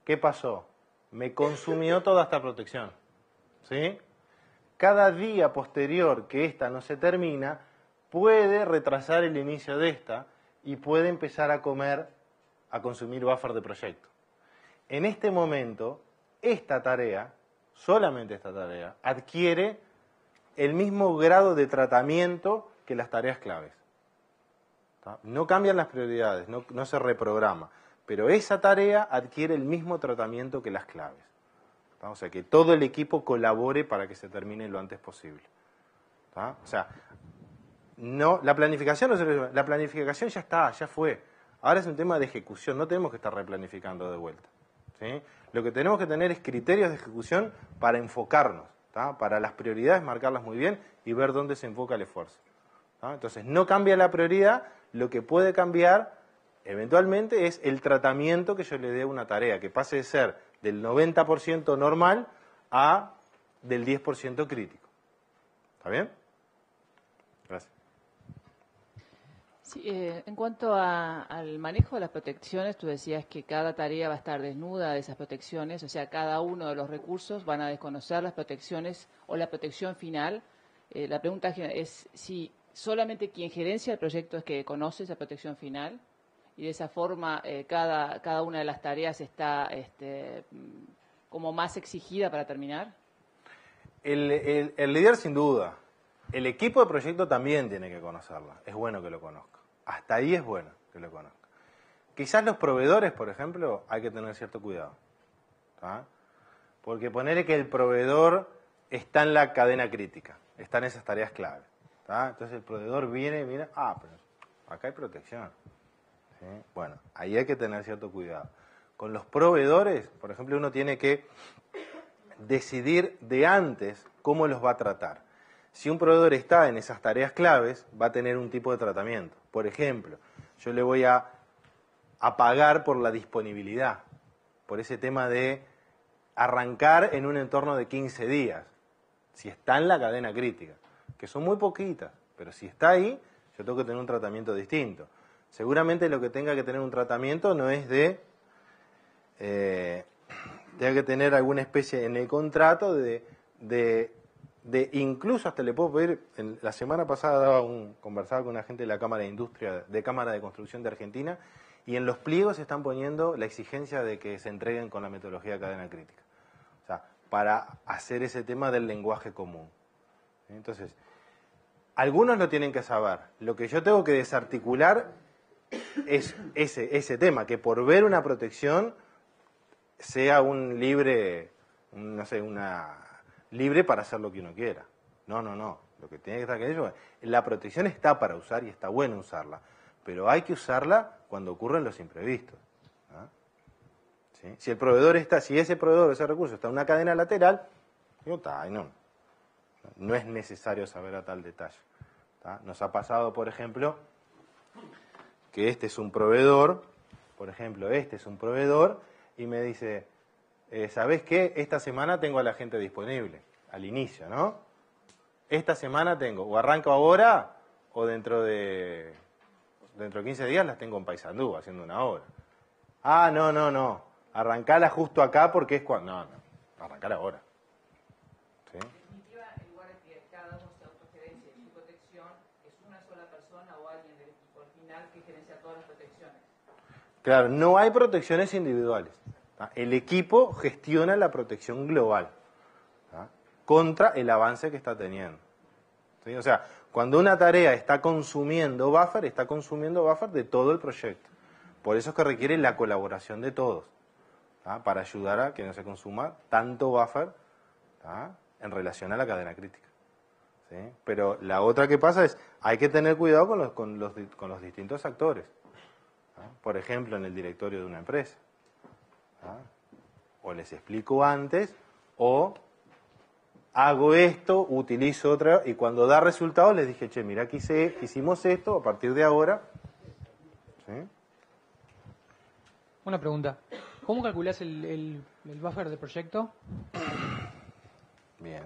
¿Qué pasó? Me consumió toda esta protección. ¿Sí? Cada día posterior que esta no se termina, puede retrasar el inicio de esta y puede empezar a consumir buffer de proyecto. En este momento, esta tarea, solamente esta tarea, adquiere el mismo grado de tratamiento que las tareas claves. ¿Tá? No cambian las prioridades, no se reprograma, pero esa tarea adquiere el mismo tratamiento que las claves. ¿Tá? O sea, que todo el equipo colabore para que se termine lo antes posible. ¿Tá? O sea, no, la planificación ya está, ya fue. Ahora es un tema de ejecución, no tenemos que estar replanificando de vuelta. ¿Sí? Lo que tenemos que tener es criterios de ejecución para enfocarnos, ¿tá? Para las prioridades marcarlas muy bien y ver dónde se enfoca el esfuerzo. ¿Tá? Entonces, no cambia la prioridad, lo que puede cambiar eventualmente es el tratamiento que yo le dé a una tarea, que pase de ser del 90% normal a del 10% crítico. ¿Está bien? Gracias. Sí, en cuanto al manejo de las protecciones, tú decías que cada tarea va a estar desnuda de esas protecciones, o sea, cada uno de los recursos van a desconocer las protecciones o la protección final. La pregunta es si solamente quien gerencia el proyecto es que conoce esa protección final y de esa forma cada una de las tareas está como más exigida para terminar. El líder sin duda. El equipo de proyecto también tiene que conocerla. Es bueno que lo conozca. Hasta ahí es bueno que lo conozca. Quizás los proveedores, por ejemplo, hay que tener cierto cuidado. ¿Tá? Porque ponerle que el proveedor está en la cadena crítica, está en esas tareas clave. ¿Tá? Entonces el proveedor viene y mira, pero acá hay protección. ¿Sí? Bueno, ahí hay que tener cierto cuidado. Con los proveedores, por ejemplo, uno tiene que decidir de antes cómo los va a tratar. Si un proveedor está en esas tareas claves, va a tener un tipo de tratamiento. Por ejemplo, yo le voy a pagar por la disponibilidad, por ese tema de arrancar en un entorno de 15 días, si está en la cadena crítica, que son muy poquitas, pero si está ahí, yo tengo que tener un tratamiento distinto. Seguramente lo que tenga que tener un tratamiento no es tenga que tener alguna especie en el contrato de incluso hasta le puedo pedir, la semana pasada conversaba con una gente de la Cámara de Industria, de Cámara de Construcción de Argentina, y en los pliegos se están poniendo la exigencia de que se entreguen con la metodología de cadena crítica. O sea, para hacer ese tema del lenguaje común. Entonces, algunos lo tienen que saber. Lo que yo tengo que desarticular es ese tema, que por ver una protección sea un libre, libre para hacer lo que uno quiera. No. Lo que tiene que estar claro es la protección está para usar y está bueno usarla, pero hay que usarla cuando ocurren los imprevistos. ¿Sí? Si el proveedor si ese proveedor, ese recurso está en una cadena lateral, no es necesario saber a tal detalle. ¿Tá? Nos ha pasado, por ejemplo, que este es un proveedor, y me dice, ¿sabés qué? Esta semana tengo a la gente disponible, al inicio, ¿no? Esta semana tengo, o arranco ahora, o dentro de 15 días las tengo en Paysandú, haciendo una obra. No, arrancala justo acá porque es cuando... No, arrancala ahora. ¿Sí? En definitiva, en lugar de que cada uno se autogerencie su protección, es una sola persona o alguien del equipo al final que gerencia todas las protecciones. Claro, no hay protecciones individuales. ¿Tá? El equipo gestiona la protección global, ¿tá? Contra el avance que está teniendo. ¿Sí? O sea, cuando una tarea está consumiendo buffer de todo el proyecto. Por eso es que requiere la colaboración de todos, ¿tá? Para ayudar a que no se consuma tanto buffer, ¿tá? En relación a la cadena crítica. ¿Sí? Pero la otra que pasa es, hay que tener cuidado con los distintos actores. Por ejemplo, en el directorio de una empresa. O les explico antes, o hago esto, utilizo otra, y cuando da resultados les dije, che, mira, hicimos esto, a partir de ahora. ¿Sí? Una pregunta. ¿Cómo calculás el buffer de proyecto? Bien.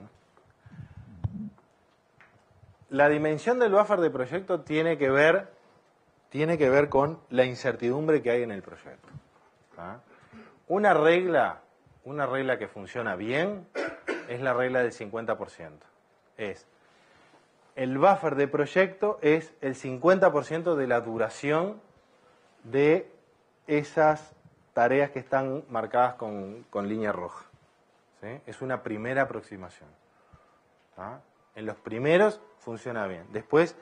La dimensión del buffer de proyecto tiene que ver con la incertidumbre que hay en el proyecto. ¿Ah? Una regla que funciona bien es la regla del 50%. El buffer de proyecto es el 50% de la duración de esas tareas que están marcadas con línea roja. ¿Sí? Es una primera aproximación. ¿Ah? En los primeros funciona bien. Después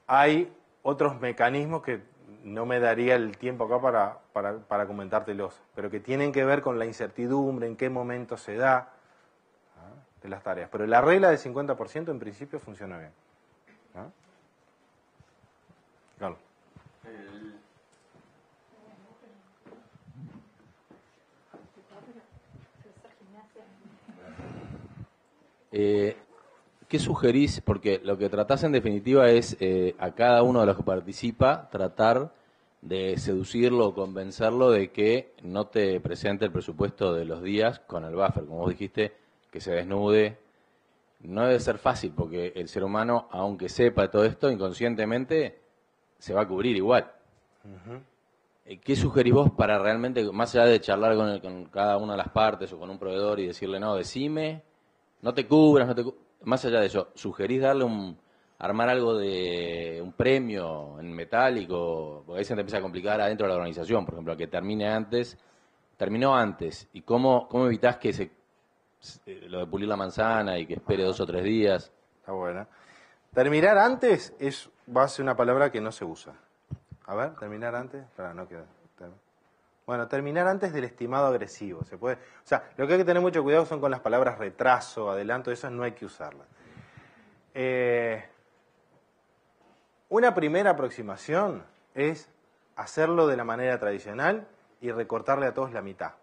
hay otros mecanismos que no me daría el tiempo acá para comentártelos, pero que tienen que ver con la incertidumbre, en qué momento se da, de las tareas. Pero la regla del 50% en principio funciona bien. Carlos. ¿Qué sugerís? Porque lo que tratás en definitiva es a cada uno de los que participa tratar de seducirlo o convencerlo de que no te presente el presupuesto de los días con el buffer, como vos dijiste, que se desnude. No debe ser fácil porque el ser humano, aunque sepa todo esto, inconscientemente se va a cubrir igual. ¿Qué sugerís vos para realmente, más allá de charlar con cada una de las partes o con un proveedor y decirle, no, decime, no te cubras, más allá de eso, ¿sugerís armar algo de un premio en metálico? Porque ahí se te empieza a complicar adentro de la organización, por ejemplo, que terminó antes, y cómo evitás que lo de pulir la manzana y que espere 2 o 3 días? Está buena. Terminar antes va a ser una palabra que no se usa. A ver, terminar antes, para no quedar. Bueno, terminar antes del estimado agresivo. Se puede, o sea, lo que hay que tener mucho cuidado son con las palabras retraso, adelanto, esas no hay que usarlas. Una primera aproximación es hacerlo de la manera tradicional y recortarle a todos la mitad.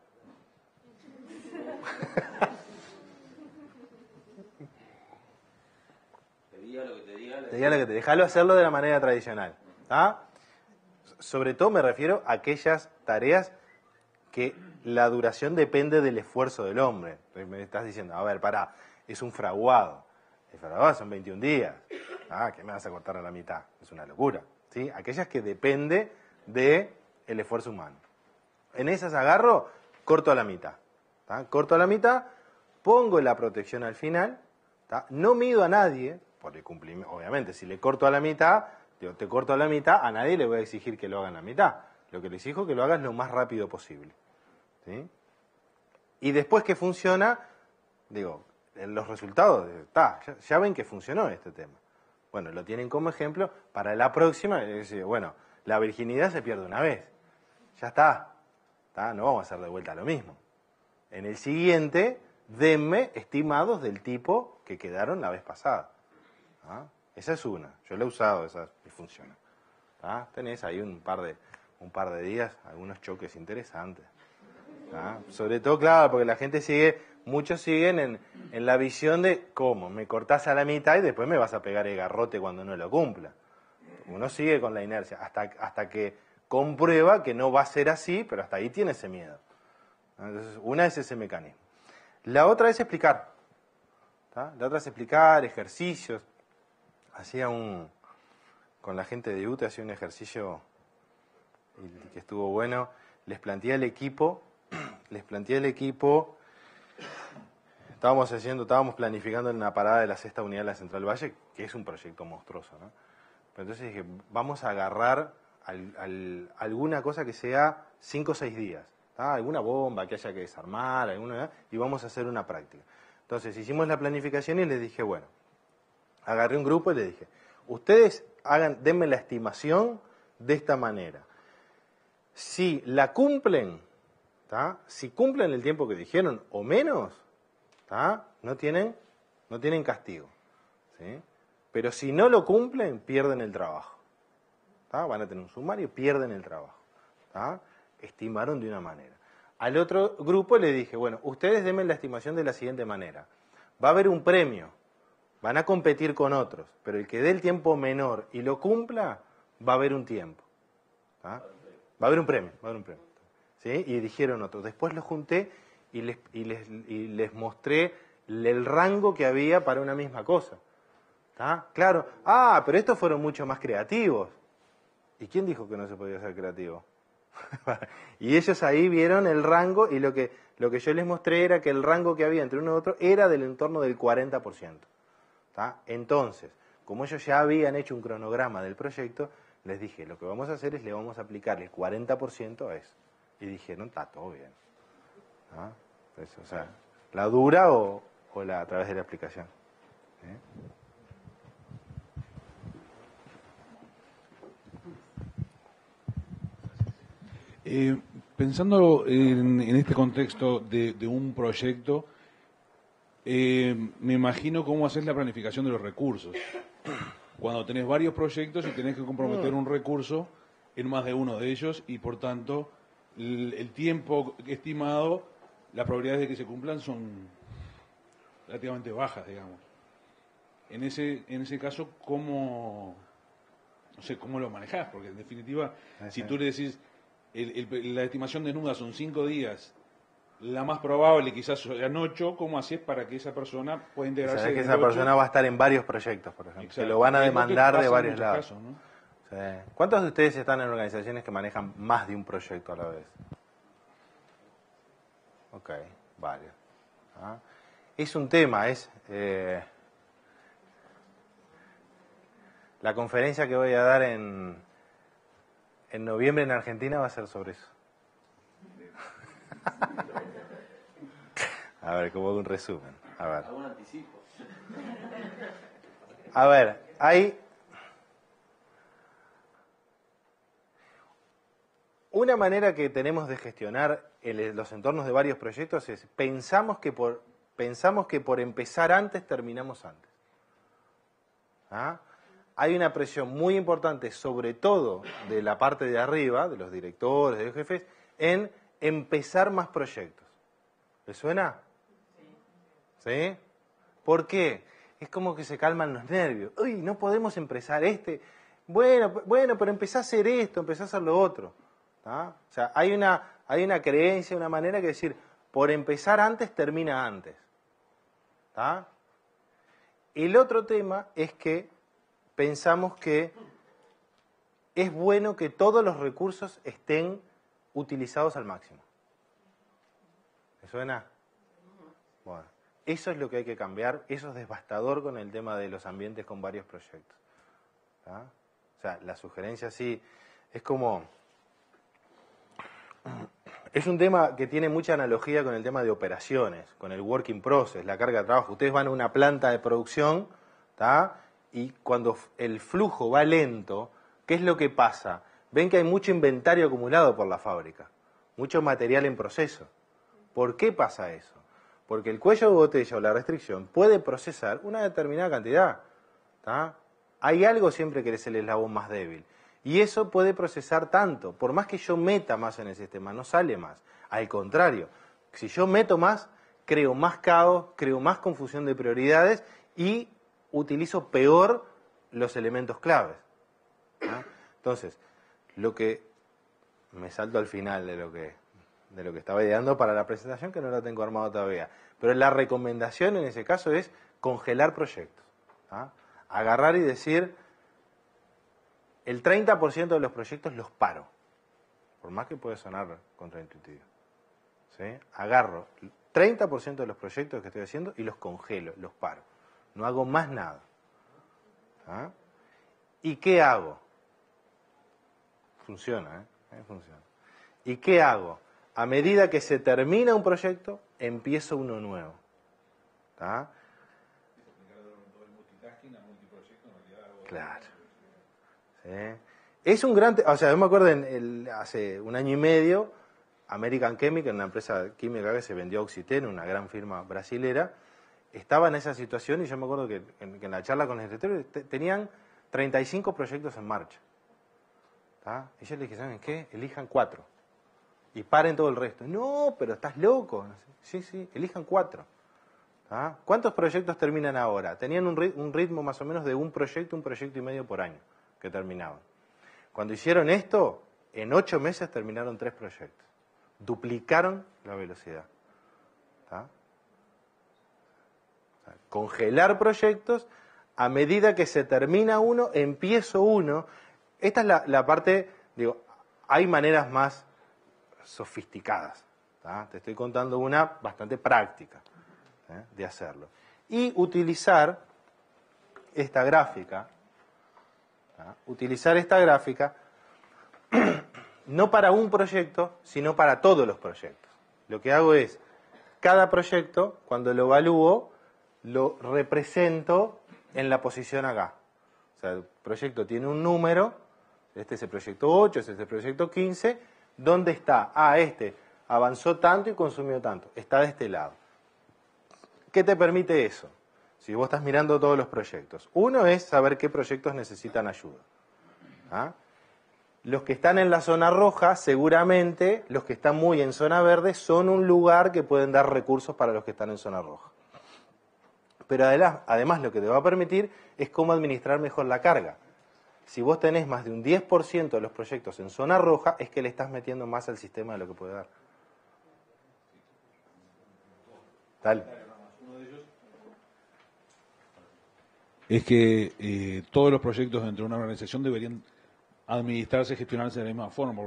Te diga lo que te diga. Te diga lo que te déjalo hacerlo de la manera tradicional. ¿Ah? Sobre todo me refiero a aquellas tareas que la duración depende del esfuerzo del hombre. Me estás diciendo, a ver, pará, es un fraguado. El fraguado son 21 días. ¿Qué me vas a cortar a la mitad? Es una locura. ¿Sí? Aquellas que depende del esfuerzo humano. En esas agarro, corto a la mitad. ¿Tá? Corto a la mitad, pongo la protección al final. ¿Tá? No mido a nadie, por el cumplimiento. Obviamente, si le corto a la mitad, te corto a la mitad, a nadie le voy a exigir que lo haga en la mitad. Lo que le exijo es que lo hagas lo más rápido posible. ¿Sí? Y después que funciona, los resultados, ya ven que funcionó este tema. Bueno, lo tienen como ejemplo para la próxima. Es decir, bueno, la virginidad se pierde una vez. Ya está. No vamos a hacer de vuelta lo mismo. En el siguiente, denme estimados del tipo que quedaron la vez pasada. Esa es una. Yo la he usado, esa y funciona. Tenés ahí un par de días, algunos choques interesantes. Sobre todo, claro, porque la gente muchos siguen en la visión de cómo, me cortás a la mitad y después me vas a pegar el garrote cuando no lo cumpla. Uno sigue con la inercia hasta que comprueba que no va a ser así, pero hasta ahí tiene ese miedo. Entonces, una es ese mecanismo. La otra es explicar. La otra es explicar ejercicios. Con la gente de UTE hacía un ejercicio que estuvo bueno. Les planteé al equipo, estábamos planificando en una parada de la 6ª unidad de la Central Valle, que es un proyecto monstruoso, ¿no? Pero entonces dije, vamos a agarrar alguna cosa que sea 5 o 6 días, alguna bomba que haya que desarmar, y vamos a hacer una práctica. Entonces hicimos la planificación y les dije, bueno, agarré un grupo y les dije, ustedes denme la estimación de esta manera. Si la cumplen, si cumplen el tiempo que dijeron o menos, no tienen castigo. ¿Sí? Pero si no lo cumplen, pierden el trabajo. Van a tener un sumario y pierden el trabajo. Estimaron de una manera. Al otro grupo le dije, bueno, ustedes denme la estimación de la siguiente manera. Va a haber un premio. Van a competir con otros, pero el que dé el tiempo menor y lo cumpla, va a haber un tiempo. Va a haber un premio. ¿Sí? Y dijeron otros. Después los junté y les mostré el rango que había para una misma cosa. Claro, pero estos fueron mucho más creativos. ¿Y quién dijo que no se podía ser creativo? Y ellos ahí vieron el rango y lo que yo les mostré era que el rango que había entre uno y otro era del entorno del 40%. Entonces, como ellos ya habían hecho un cronograma del proyecto, les dije, lo que vamos a hacer es le vamos a aplicar el 40% a eso. Y dijeron, está todo bien. Pues, o sea, la dura o a través de la aplicación. Pensando en este contexto de un proyecto, me imagino cómo haces la planificación de los recursos. Cuando tenés varios proyectos y tenés que comprometer un recurso en más de uno de ellos y por tanto el tiempo estimado, las probabilidades de que se cumplan son relativamente bajas, digamos. En ese caso, ¿cómo lo manejás? Porque en definitiva, si tú le decís la estimación desnuda son 5 días, la más probable quizás sean 8, ¿cómo haces para que esa persona pueda integrarse? Sabés que esa persona va a estar en varios proyectos, por ejemplo, que lo van a demandar de varios lados. Casos, ¿no? Sí. ¿Cuántos de ustedes están en organizaciones que manejan más de un proyecto a la vez? Ok, varios. ¿Ah? Es un tema, la conferencia que voy a dar en noviembre en Argentina va a ser sobre eso. A ver, como un resumen. A ver. ¿Algún anticipo? A ver, hay una manera que tenemos de gestionar los entornos de varios proyectos es pensamos que por empezar antes terminamos antes. ¿Ah? Hay una presión muy importante, sobre todo de la parte de arriba, de los directores, de los jefes, en empezar más proyectos. ¿Les suena? ¿Sí? ¿Por qué? Es como que se calman los nervios. Uy, no podemos empezar este. Bueno, pero empezá a hacer esto, empezá a hacer lo otro. ¿Ah? O sea, hay una creencia, una manera que decir, por empezar antes, termina antes. ¿Ah? El otro tema es que pensamos que es bueno que todos los recursos estén utilizados al máximo. ¿Me suena? Bueno, eso es lo que hay que cambiar, eso es devastador con el tema de los ambientes con varios proyectos. ¿Ah? O sea, la sugerencia sí, es como... Es un tema que tiene mucha analogía con el tema de operaciones, con el working process, la carga de trabajo. Ustedes van a una planta de producción, ¿tá? Y cuando el flujo va lento, ¿qué es lo que pasa? Ven que hay mucho inventario acumulado por la fábrica, mucho material en proceso. ¿Por qué pasa eso? Porque el cuello de botella o la restricción puede procesar una determinada cantidad. ¿Tá? Hay algo siempre que es el eslabón más débil. Y eso puede procesar tanto. Por más que yo meta más en el sistema, no sale más. Al contrario, si yo meto más, creo más caos, creo más confusión de prioridades y utilizo peor los elementos claves. ¿Ah? Entonces, lo que me salto al final de lo que estaba ideando para la presentación, que no la tengo armado todavía. Pero la recomendación en ese caso es congelar proyectos. ¿Ah? Agarrar y decir, el 30% de los proyectos los paro. Por más que puede sonar contraintuitivo. ¿Sí? Agarro el 30% de los proyectos que estoy haciendo y los congelo, los paro. No hago más nada. ¿Ah? ¿Y qué hago? Funciona, funciona. ¿Y qué hago? A medida que se termina un proyecto, empiezo uno nuevo. ¿Tá? Claro. ¿Sí? Es un gran... O sea, yo me acuerdo hace un año y medio, American Chemical, una empresa química que se vendió a Oxiteno, una gran firma brasilera, estaba en esa situación y yo me acuerdo que en la charla con los directores tenían 35 proyectos en marcha. ¿Tá? Y yo les dije, ¿saben qué? Elijan 4. Y paren todo el resto. No, pero estás loco. Sí, elijan 4. ¿Ah? ¿Cuántos proyectos terminan ahora? Tenían un ritmo más o menos de un proyecto y medio por año que terminaban. Cuando hicieron esto, en 8 meses terminaron 3 proyectos. Duplicaron la velocidad. ¿Ah? O sea, congelar proyectos, a medida que se termina uno, empiezo uno. Esta es la parte, digo, hay maneras más sofisticadas. ¿Tá? Te estoy contando una bastante práctica de hacerlo. Y utilizar esta gráfica, ¿tá? Utilizar esta gráfica no para un proyecto, sino para todos los proyectos. Lo que hago es, cada proyecto, cuando lo evalúo, lo represento en la posición acá. O sea, el proyecto tiene un número, este es el proyecto 8, este es el proyecto 15, ¿dónde está? Ah, este avanzó tanto y consumió tanto. Está de este lado. ¿Qué te permite eso? Si vos estás mirando todos los proyectos. Uno es saber qué proyectos necesitan ayuda. ¿Ah? Los que están en la zona roja, seguramente, los que están muy en zona verde, son un lugar que pueden dar recursos para los que están en zona roja. Pero además lo que te va a permitir es cómo administrar mejor la carga. Si vos tenés más de un 10% de los proyectos en zona roja, es que le estás metiendo más al sistema de lo que puede dar. Dale. Es que todos los proyectos dentro de una organización deberían administrarse, gestionarse de la misma forma,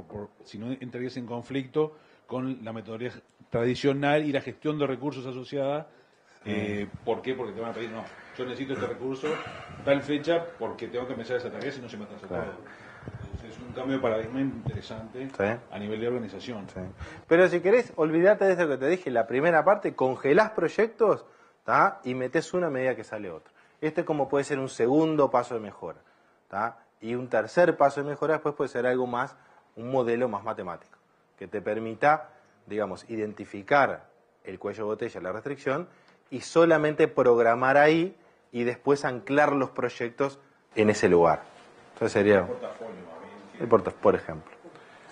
si no entrarías en conflicto con la metodología tradicional y la gestión de recursos asociada. ¿Por qué? Porque te van a pedir, no, yo necesito este recurso, tal fecha, porque tengo que empezar esa tarea, si no se me atrasa todo. Entonces, es un cambio de paradigma interesante a nivel de organización. Sí. Pero si querés, olvidate de eso que te dije, la primera parte, congelás proyectos, ¿tá? Y metés una a medida que sale otro. Este es como puede ser un segundo paso de mejora, ¿tá? Y un tercer paso de mejora después puede ser algo más, un modelo más matemático, que te permita, digamos, identificar el cuello de botella, la restricción, y solamente programar ahí y después anclar los proyectos en ese lugar. Entonces sería el portafolio, por ejemplo.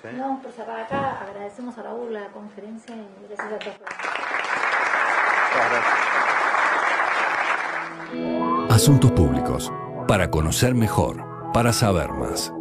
¿Sí? Vamos por cerrar acá. Agradecemos a Raúl la conferencia y gracias a todos. Asuntos públicos. Para conocer mejor, para saber más.